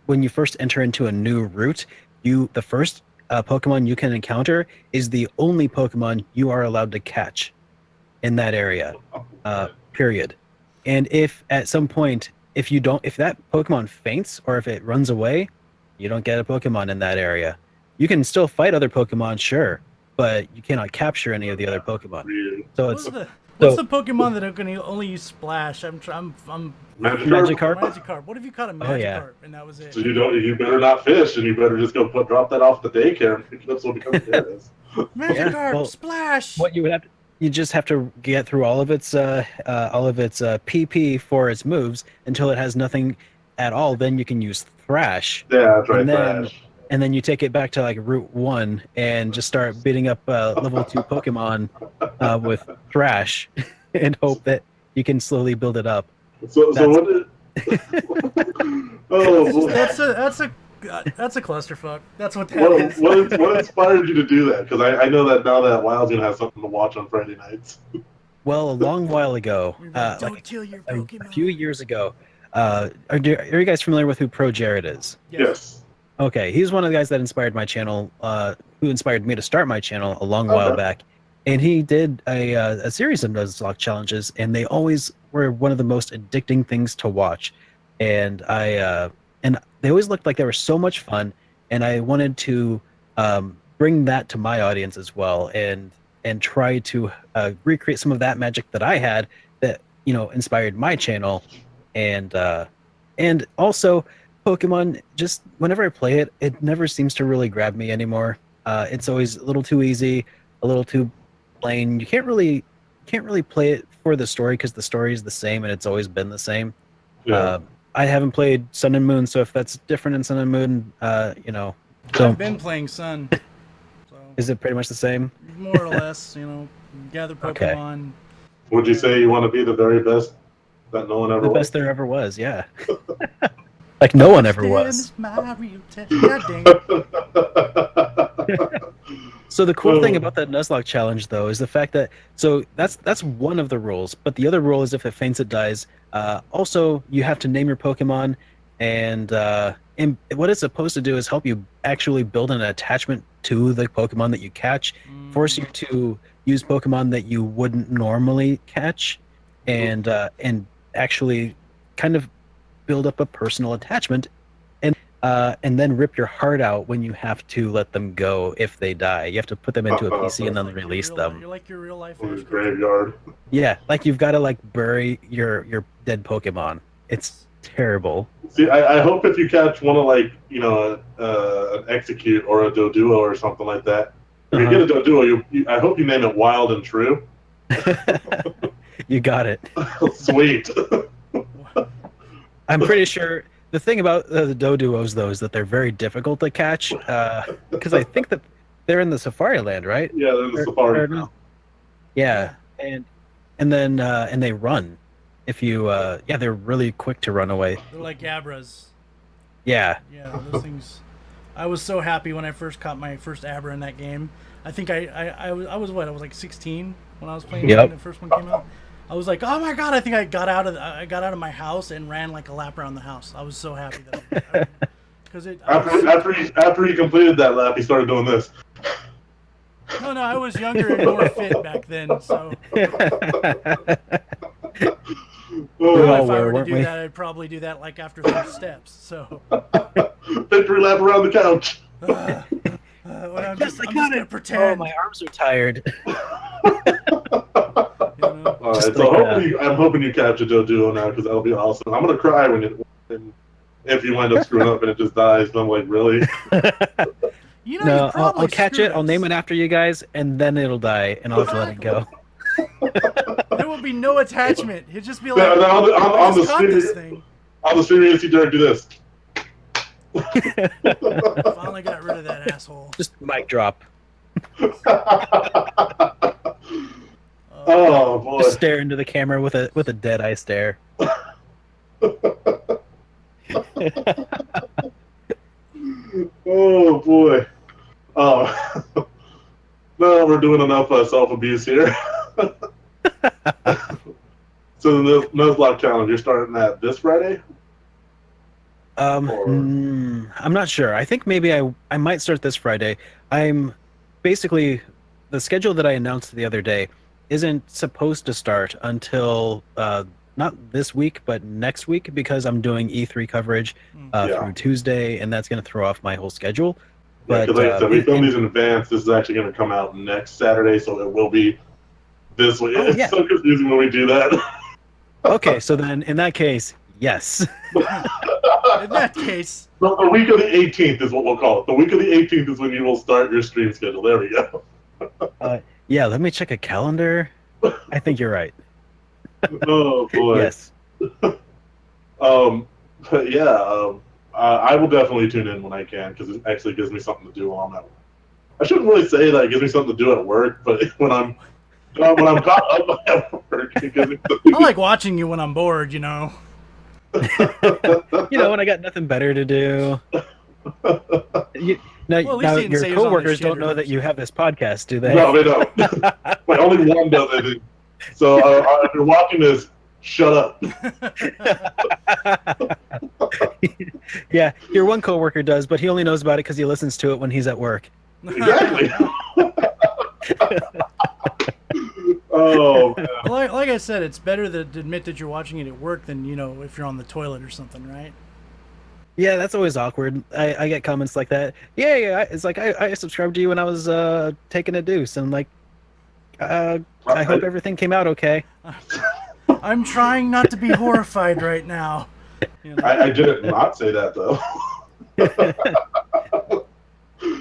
when you first enter into a new route, the first Pokemon you can encounter is the only Pokemon you are allowed to catch in that area. Period. And if at some point if that Pokemon faints or if it runs away, you don't get a Pokemon in that area. You can still fight other Pokemon, sure, but you cannot capture any of the other Pokemon. So What's the Pokemon that can only use Splash? I'm Magikarp. Magikarp. What if you caught a Magikarp and that was it? So you better not fish, and you better just go drop that off the daycare and pick it up so it becomes theirs. Magikarp, Splash. What you just have to get through all of its PP for its moves until it has nothing at all. Then you can use Thrash. Yeah, that's right. Thrash. And then you take it back to like Route 1 and just start beating up level 2 Pokemon with Thrash and hope that you can slowly build it up. So what is... Oh, boy. That's a clusterfuck. That's what that is. What inspired you to do that? Because I know that now that Wyld's going to have something to watch on Friday nights. Well, a long while ago, Don't kill your Pokemon. a few years ago, are you guys familiar with who Pro Jared is? Yes. Okay, he's one of the guys that inspired my channel, who inspired me to start my channel a long while back. And he did a series of Nuzlocke challenges, and they always were one of the most addicting things to watch. And they always looked like they were so much fun, and I wanted to bring that to my audience as well, and try to recreate some of that magic that I had that inspired my channel, and also. Pokemon, just whenever I play it, it never seems to really grab me anymore. It's always a little too easy, a little too plain. You can't really play it for the story because the story is the same and it's always been the same. Yeah. I haven't played Sun and Moon, so if that's different in Sun and Moon, So I've been playing Sun. So is it pretty much the same? More or less, gather Pokemon. Okay. Would you say you want to be the very best that no one ever was? The best there ever was, yeah. Like no one ever was. So the cool thing about that Nuzlocke challenge, though, is the fact that that's one of the rules. But the other rule is if it faints, it dies. Also, you have to name your Pokemon, and what it's supposed to do is help you actually build an attachment to the Pokemon that you catch, force you to use Pokemon that you wouldn't normally catch, and actually kind of build up a personal attachment, and then rip your heart out when you have to let them go if they die. You have to put them into a PC and then release them. You're like your real life graveyard. Yeah, like you've got to like bury your dead Pokemon. It's terrible. See, I hope if you catch one of like an Execute or a Doduo or something like that, if you get a Doduo, I hope you name it Wyld and True. You got it. Sweet. I'm pretty sure the thing about the Doduos though is that they're very difficult to catch because I think that they're in the Safari Land, right? Yeah, they're in the Safari now. Yeah, and then they run. If you they're really quick to run away. They're like Abras. Yeah. Yeah, those things. I was so happy when I first caught my first Abra in that game. I think I was what? I was like 16 when I was playing when the first one came out. I was like, oh my god! I think I got out of my house and ran like a lap around the house. I was so happy that because after he completed that lap, he started doing this. No, I was younger and more fit back then. So if I were to do that, I'd probably do that like after 3 steps. So victory lap around the couch. I'm just gonna pretend. Oh, my arms are tired. All right, so I'm hoping you catch a Doduo now because that'll be awesome. I'm gonna cry if you wind up screwing up and it just dies. And I'm like, really? No, I'll catch it. I'll name it after you guys, and then it'll die, and I'll just let it go. There will be no attachment. He'll just be like, on the stream, you see Derek do this. Finally got rid of that asshole. Just mic drop. Oh boy! Just stare into the camera with a dead eye stare. Oh boy! Oh no, we're doing enough self-abuse here. So the Nuzlocke challenge, you're starting that this Friday? I'm not sure. I think maybe I might start this Friday. I'm basically the schedule that I announced the other day isn't supposed to start until not this week but next week because I'm doing E3 coverage through Tuesday, and that's going to throw off my whole schedule. But like I said, we film these in advance. This is actually going to come out next Saturday, so it will be this week. It's so confusing when we do that. Okay, so then in that case, yes. In that case, the week of the 18th is what we'll call it. The week of the 18th is when you will start your stream schedule. There we go. Yeah, let me check a calendar. I think you're right. Oh boy. Yes. But yeah, I will definitely tune in when I can because it actually gives me something to do while I'm at work. I shouldn't really say that it gives me something to do at work, but when I'm caught up at work, it gives me I like watching you when I'm bored. When I got nothing better to do. Now your coworkers don't know that you have this podcast, do they? No, they don't. Wait, only one does, I think. So if you're watching this, shut up. Yeah, your one coworker does, but he only knows about it because he listens to it when he's at work. Exactly. Oh, man. Like I said, it's better to admit that you're watching it at work than if you're on the toilet or something, right? Yeah, that's always awkward. I get comments like that. Yeah. It's like I subscribed to you when I was taking a deuce, and like, I hope everything came out okay. I'm trying not to be horrified right now. I didn't not say that though.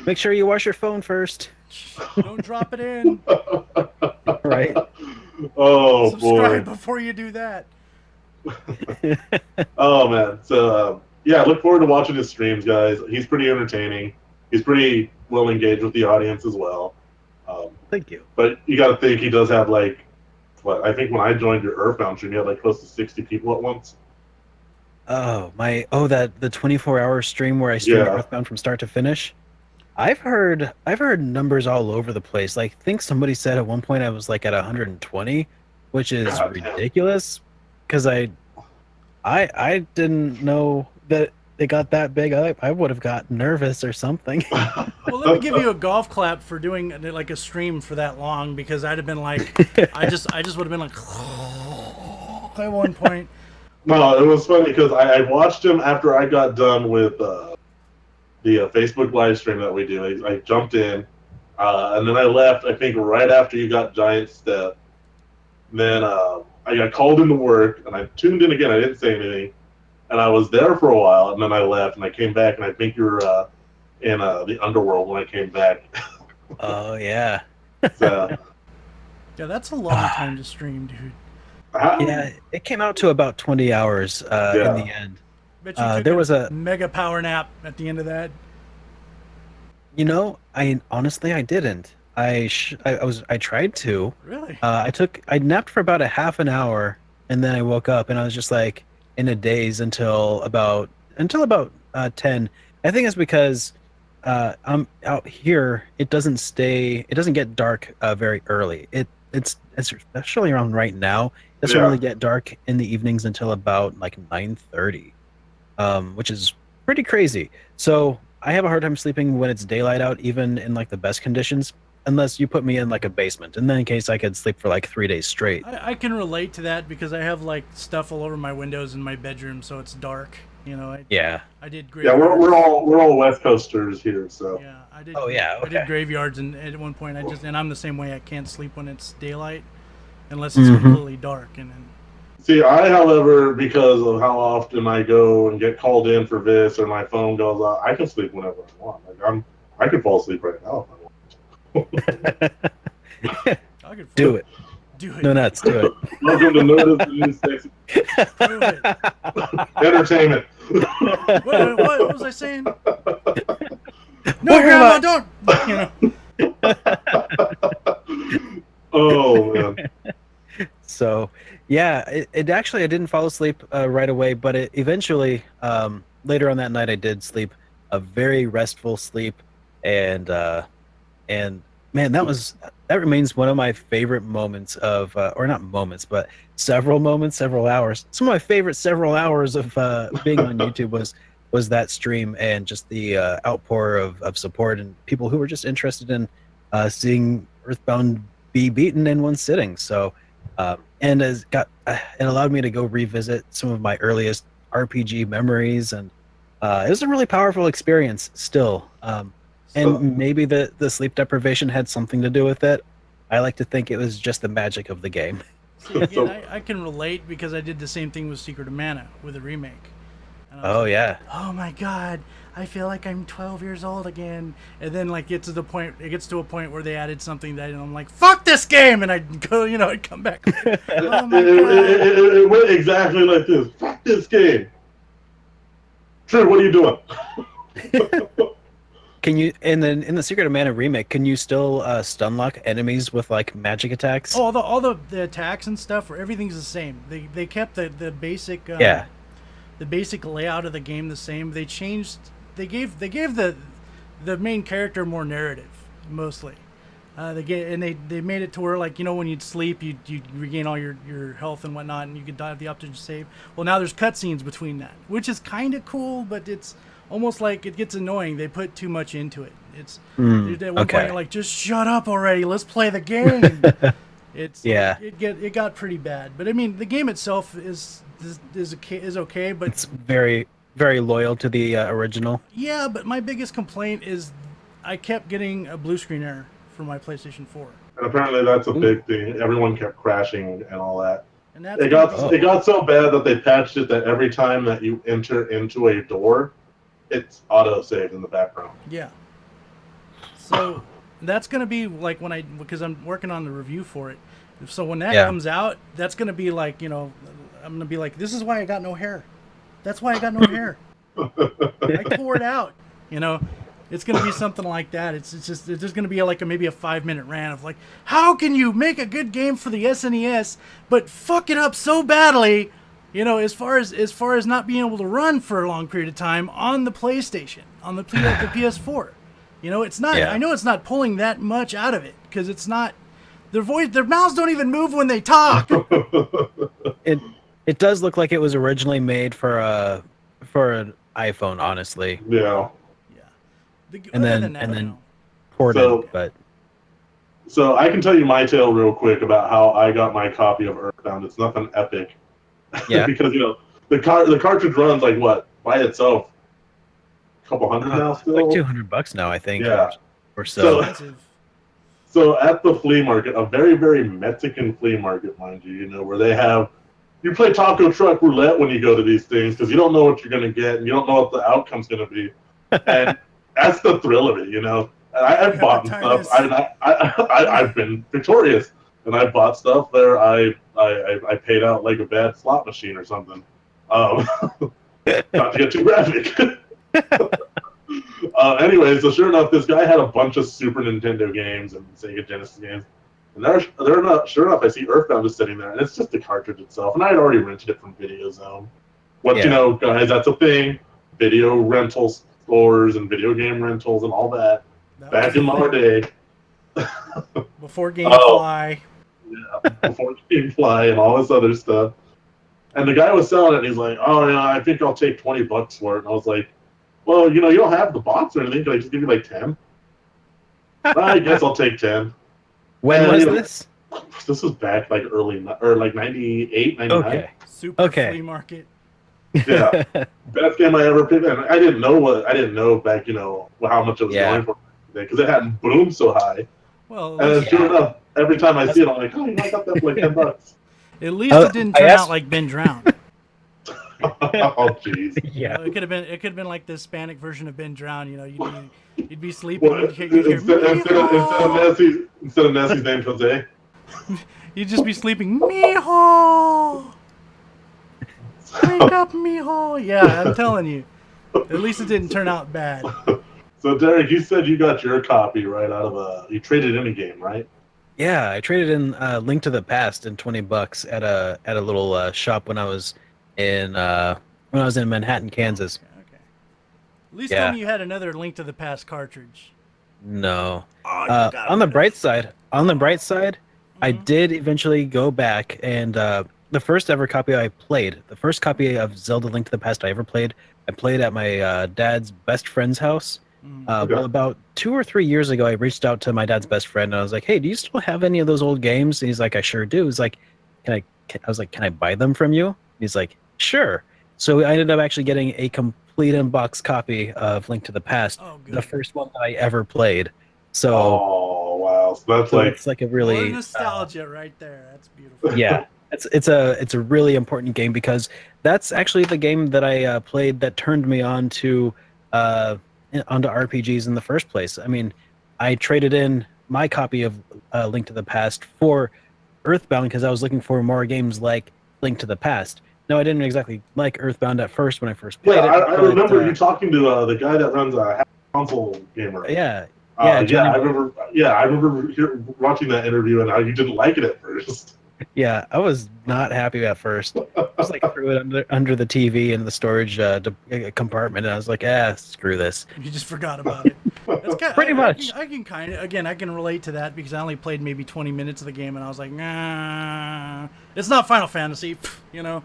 Make sure you wash your phone first. Don't drop it in. Right. Oh Subscribe boy. before you do that. Oh man. So yeah, look forward to watching his streams, guys. He's pretty entertaining. He's pretty well engaged with the audience as well. Thank you. But you got to think he does have like, I think when I joined your Earthbound stream, you had like close to 60 people at once. Oh the 24-hour stream where I streamed Earthbound from start to finish. I've heard numbers all over the place. Like, I think somebody said at one point I was like at 120, which is ridiculous because I didn't know that they got that big, I would have got nervous or something. Well, let me give you a golf clap for doing like a stream for that long, because I'd have been like, I just would have been like, at one point. No, it was funny because I watched him after I got done with the Facebook live stream that we do. I jumped in, and then I left. I think right after you got Giant Step. Then I got called into work, and I tuned in again. I didn't say anything, and I was there for a while, and then I left, and I came back, and I think you were in the underworld when I came back. Oh yeah. So, yeah, that's a long time to stream, dude. Yeah, it came out to about 20 hours in the end. Bet you took there was a mega power nap at the end of that. You know, I honestly I didn't. I tried to. Really? I napped for about a half an hour, and then I woke up and I was just like in a daze until about 10. I think it's because I'm out here. It doesn't get dark very early. It's especially around right now. It doesn't really get dark in the evenings until about like 9:30, which is pretty crazy. So I have a hard time sleeping when it's daylight out, even in like the best conditions, unless you put me in like a basement. And then in case I could sleep for like 3 days straight. I can relate to that because I have like stuff all over my windows in my bedroom, so it's dark. You know. I did great. Yeah, we're all West Coasters here, so. Yeah, I did. Oh yeah. Okay. I did graveyards, and at one point and I'm the same way. I can't sleep when it's daylight, unless it's completely dark, and then. See, I, however, because of how often I go and get called in for this, or my phone goes off, I can sleep whenever I want. Like I could fall asleep right now if I want. Do it. Do it. No nuts. Do it. Welcome to Notice the New Sexy. Do it. Entertainment. What was I saying? No, Grandma, don't. You know. Oh man. So, yeah, it actually I didn't fall asleep right away, but it eventually later on that night I did sleep a very restful sleep, and man, that remains one of my favorite moments of or not moments, but several hours. Some of my favorite several hours of being on YouTube was that stream, and just the outpour of support and people who were just interested in seeing Earthbound be beaten in one sitting. So and it allowed me to go revisit some of my earliest RPG memories, and it was a really powerful experience still. And maybe the sleep deprivation had something to do with it. I like to think it was just the magic of the game. See, again, I can relate because I did the same thing with Secret of Mana with a remake. Oh yeah. Oh my God, I feel like I'm 12 years old again. And then like it gets to a point where they added something that I'm like, fuck this game, and I'd go, I'd come back. Like, oh my God. It went exactly like this. Fuck this game. True, what are you doing? Can you in the Secret of Mana remake? Can you still stun lock enemies with like magic attacks? Oh, all the attacks and stuff, everything's the same. They kept the basic the basic layout of the game the same. They changed. They gave the main character more narrative mostly. They made it to where like when you'd sleep you regain all your health and whatnot, and you could have the option to save. Well, now there's cutscenes between that, which is kind of cool, but it's almost like it gets annoying. They put too much into it. It's at one point you're like, just shut up already. Let's play the game. It got pretty bad. But I mean, the game itself is okay. But it's very, very loyal to the original. Yeah, but my biggest complaint is I kept getting a blue screen error for my PlayStation 4. And apparently that's a big thing. Everyone kept crashing and all that. And that's it got so bad that they patched it that every time that you enter into a door, it's auto-saved in the background. Yeah. So that's going to be like because I'm working on the review for it. So when that comes out, that's going to be like, I'm going to be like, this is why I got no hair. That's why I got no hair. I tore it out. It's going to be something like that. There's going to be maybe a 5-minute rant of like, how can you make a good game for the SNES but fuck it up so badly? As far as not being able to run for a long period of time on the PlayStation, on the PS4, it's not. Yeah. I know it's not pulling that much out of it because it's not. Their mouths don't even move when they talk. It does look like it was originally made for iPhone, honestly. Yeah. And Other then than that, and then no. ported, So- but So I can tell you my tale real quick about how I got my copy of Earthbound. It's nothing epic. yeah. Because the cartridge runs like what by itself, a couple hundred now It's still. like $200 now, I think, Yeah. or It's so. expensive. So at the flea market, a very, very Mexican flea market, mind you, where they have, you play taco truck roulette when you go to these things because you don't know what you're going to get and you don't know what the outcome's going to be. And that's the thrill of it, And I've bought stuff. I've been victorious. And I bought stuff there. I paid out like a bad slot machine or something. Not to get too graphic. Anyway, so sure enough, this guy had a bunch of Super Nintendo games and Sega Genesis games. And they're not, sure enough, I see Earthbound is sitting there, and it's just the cartridge itself. And I had already rented it from Video Zone. Guys, that's a thing. Video rental stores and video game rentals and all that. Back in our day. Before GameFly. Yeah, before GameFly and all this other stuff. And the guy was selling it, and he's like, "Oh, I think I'll take $20 for it." And I was like, "Well, you don't have the box or anything. Can I just give you like 10?" I guess I'll take 10. When was this? This was back like early, or like 98, 99. Okay. Super flea market. Yeah. Best game I ever picked. And I didn't know back, how much it was going for because it hadn't boomed so high. Well, and sure enough, every time I see it, I'm like, oh, I got that for like $10. At least it didn't turn out like Ben Drowned. Oh, jeez. Yeah. It could have been like the Hispanic version of Ben Drowned. You'd be sleeping. Well, you'd hear, instead of Nessie's name, Jose. You'd just be sleeping. Mijo, wake up, mijo. Yeah, I'm telling you. At least it didn't turn out bad. So Derek, you said you got your copy right out of you traded in a game, right? Yeah, I traded in Link to the Past and $20 at a little shop when I was in Manhattan, Kansas. Okay. At least tell me you had another Link to the Past cartridge. No. On the bright side, I did eventually go back and the first ever copy I played, the first copy of Zelda Link to the Past I ever played, I played at my dad's best friend's house. Well, about 2 or 3 years ago, I reached out to my dad's best friend and I was like, "Hey, do you still have any of those old games?" And he's like, "I sure do." He's like, I was like, "Can I buy them from you?" And he's like, "Sure." So I ended up actually getting a complete unboxed copy of Link to the Past, the first one that I ever played. So, oh wow, so that's like it's like a really more nostalgia right there. That's beautiful. Yeah, it's a really important game because that's actually the game that I played that turned me on to onto RPGs in the first place. I mean, I traded in my copy of Link to the Past for Earthbound because I was looking for more games like Link to the Past. No, I didn't exactly like Earthbound at first when I first played it. I remember you talking to the guy that runs a console gamer. Yeah. I remember. Yeah, I remember watching that interview and how you didn't like it at first. Yeah, I was not happy at first. I was like threw it under the TV in the storage compartment, and I was like, screw this. You just forgot about it. That's Pretty much. I can kind of, again, I can relate to that because I only played maybe 20 minutes of the game, and I was like, nah, it's not Final Fantasy, Yeah.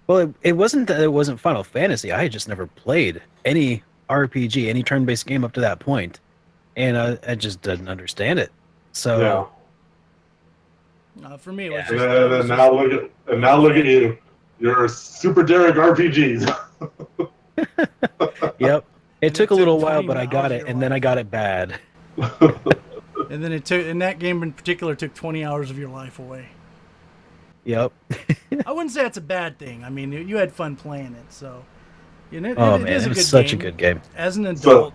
Well, it wasn't that it wasn't Final Fantasy. I had just never played any RPG, any turn-based game up to that point, and I just didn't understand it. So. For me, it was just, now look at you. You're Super Derek RPGs. Yep. It took a little while, but I got it, and then I got it bad. And then that game in particular took 20 hours of your life away. Yep. I wouldn't say it's a bad thing. I mean, you had fun playing it, so. It was such a good game. As an adult,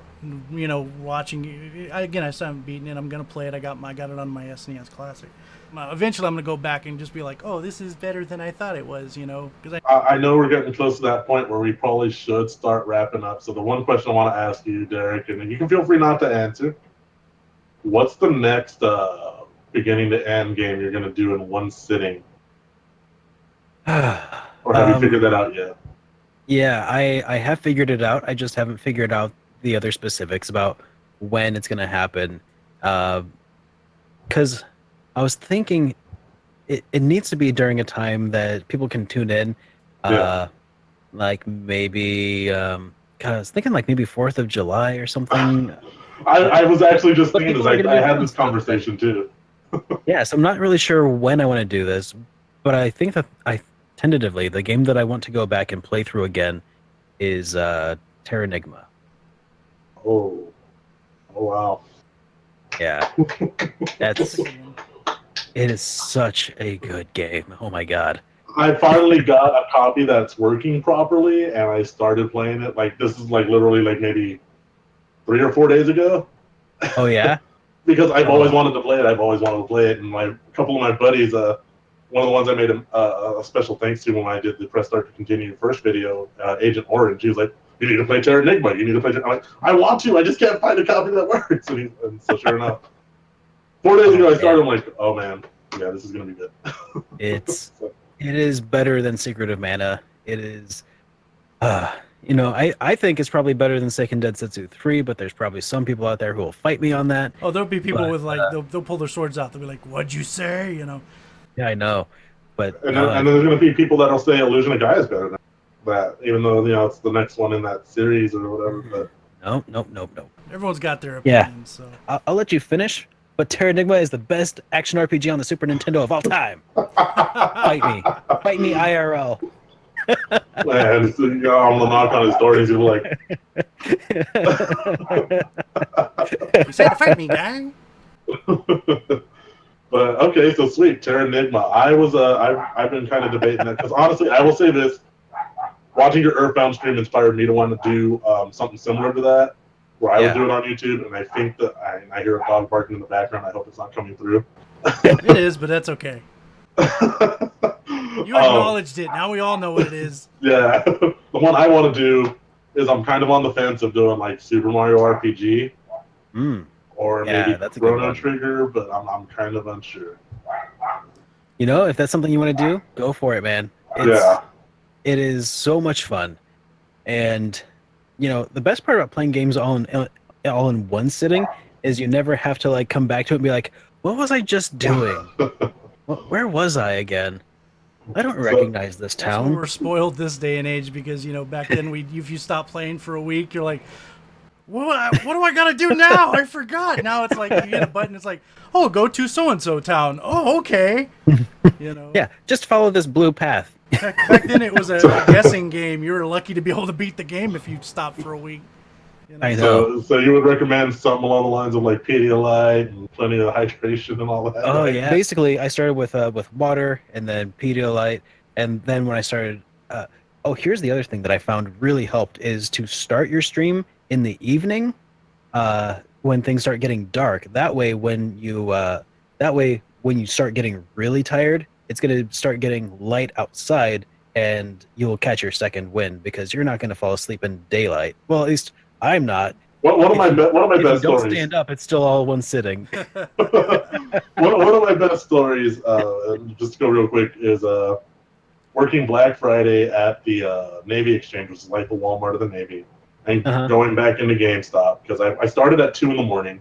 watching. Again, I still haven't beaten it. I'm gonna play it. I got it on my SNES Classic. Eventually, I'm gonna go back and just be like, "Oh, this is better than I thought it was," Because I know we're getting close to that point where we probably should start wrapping up. So the one question I want to ask you, Derek, and you can feel free not to answer. What's the next beginning to end game you're gonna do in one sitting? Or have you figured that out yet? Yeah, I have figured it out. I just haven't figured out the other specifics about when it's going to happen. Because I was thinking it needs to be during a time that people can tune in. like maybe God, I was thinking like maybe 4th of July or something. I was actually just thinking this. people are gonna I be had doing this stuff, conversation too. yeah, so I'm not really sure when I want to do this, but I think that I tentatively the game that I want to go back and play through again is Terranigma. Oh, oh wow. Yeah, That's that's a good one. it is such a good game. Oh my God. I finally got a copy that's working properly, and I started playing it. Like this is like literally like maybe 3 or 4 days ago. Oh yeah. Because I've always Oh. wanted to play it. I've always wanted to play it, and my a couple of my buddies, one of the ones I made a special thanks to when I did the press start to continue first video, Agent Orange. He was like, "You need to play Terranigma. You need to play." I'm like, "I want to. I just can't find a copy that works." And so sure enough, 4 days ago I started. I'm like, "Oh man, yeah, this is gonna be good." It's So, it is better than Secret of Mana. It is I think it's probably better than Seiken Densetsu 3, but there's probably some people out there who will fight me on that. Oh, there'll be people But with like they'll pull their swords out. They'll be like, "What'd you say?" You know. yeah, I know. But and then there's gonna be people that'll say Illusion of Gaia is better than that, even though it's the next one in that series or whatever. But nope. Everyone's got their Yeah. opinions. So I'll let you finish. But Terranigma is the best action RPG on the Super Nintendo of all time. Fight me IRL. man, I'm gonna knock on his door and he's gonna be like, you said to fight me, gang. But okay, so sweet, Terranigma. I've been kind of debating that because honestly, I will say this: watching your Earthbound stream inspired me to want to do something similar to that, where I would do it on YouTube. And I think that I hear a dog barking in the background. I hope it's not coming through. It is, but that's okay. You acknowledged it. Now we all know what it is. Yeah, the one I want to do is I'm kind of on the fence of doing like Super Mario RPG. Or maybe Chrono Trigger, but I'm kind of unsure. If that's something you want to do, go for it, man. It is so much fun. And, the best part about playing games all in one sitting is you never have to like come back to it and be like, what was I just doing? Where was I again? I don't recognize this town. That's why we're spoiled this day and age because, back then if you stop playing for a week, you're like, what do I gotta do now? I forgot. Now it's like you hit a button. It's like, oh, go to so and so town. Oh, okay. Yeah, just follow this blue path. Back then it was a guessing game. You were lucky to be able to beat the game if you stopped for a week. I know. So you would recommend something along the lines of like Pedialyte and plenty of hydration and all that. Oh yeah. Basically, I started with water and then Pedialyte, and then when I started, here's the other thing that I found really helped is to start your stream in the evening, when things start getting dark. That way, when you start getting really tired, it's going to start getting light outside, and you'll catch your second wind because you're not going to fall asleep in daylight. Well, at least I'm not. One of my best stories. Don't stand up. It's still all one sitting. one of my best stories, just to go real quick, is working Black Friday at the Navy Exchange, which is like the Walmart of the Navy. And going back into GameStop because I started at 2 a.m.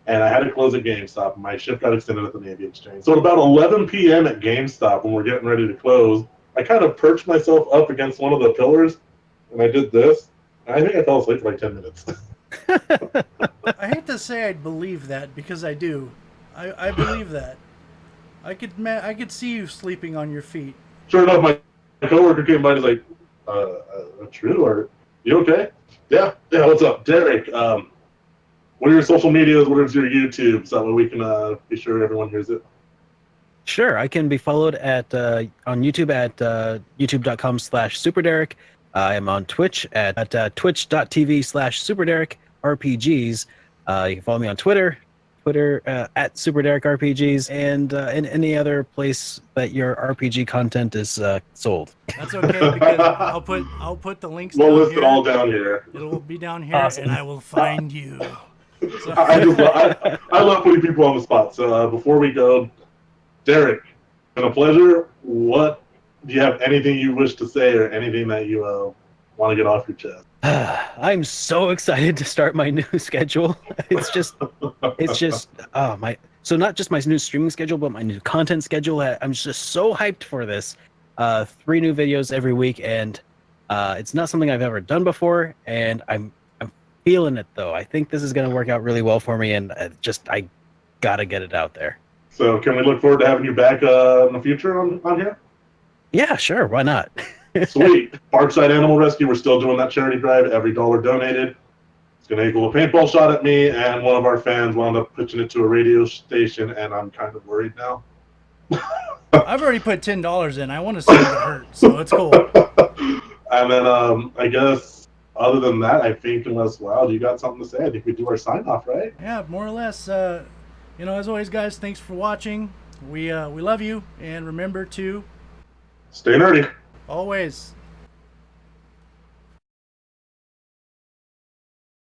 and I had to close at GameStop. My shift got extended at the Navy Exchange. So at about 11 p.m. at GameStop, when we're getting ready to close, I kind of perched myself up against one of the pillars, and I did this. And I think I fell asleep for like 10 minutes. I hate to say I believe that because I do. I believe that. I could see you sleeping on your feet. Sure enough, my coworker came by and was like, True, are you okay? Yeah, what's up? Derek, what are your social medias? What is your YouTube? So that way we can be sure everyone hears it. Sure, I can be followed on YouTube at youtube.com/SuperDerek. I am on Twitch at twitch.tv/SuperDerekRPGs. You can follow me on Twitter at SuperDerekRPGs, and in any other place that your RPG content is sold. That's okay because I'll put the links. We'll down list here. it all down here. It'll be down here, Awesome. and I will find you. So. I love putting people on the spot. So before we go, Derek, it's been a pleasure. Do you have anything you wish to say or anything that you want to get off your chest? I'm so excited to start my new schedule. It's just so not just my new streaming schedule, but my new content schedule. I'm just so hyped for this. 3 new videos every week, and It's not something I've ever done before, and I'm feeling it though. I think this is going to work out really well for me, and I gotta get it out there. So can we look forward to having you back in the future on here? Yeah, sure. Why not? Sweet. Parkside Animal Rescue, we're still doing that charity drive. Every dollar donated, it's going to equal a paintball shot at me, and one of our fans wound up pitching it to a radio station, and I'm kind of worried now. I've already put $10 in. I want to see it get hurt, so it's cool. And then I guess other than that, I think unless Wyld, you got something to say, I think we do our sign off, right? Yeah, more or less. As always, guys, thanks for watching. We love you, and remember to stay nerdy. Always.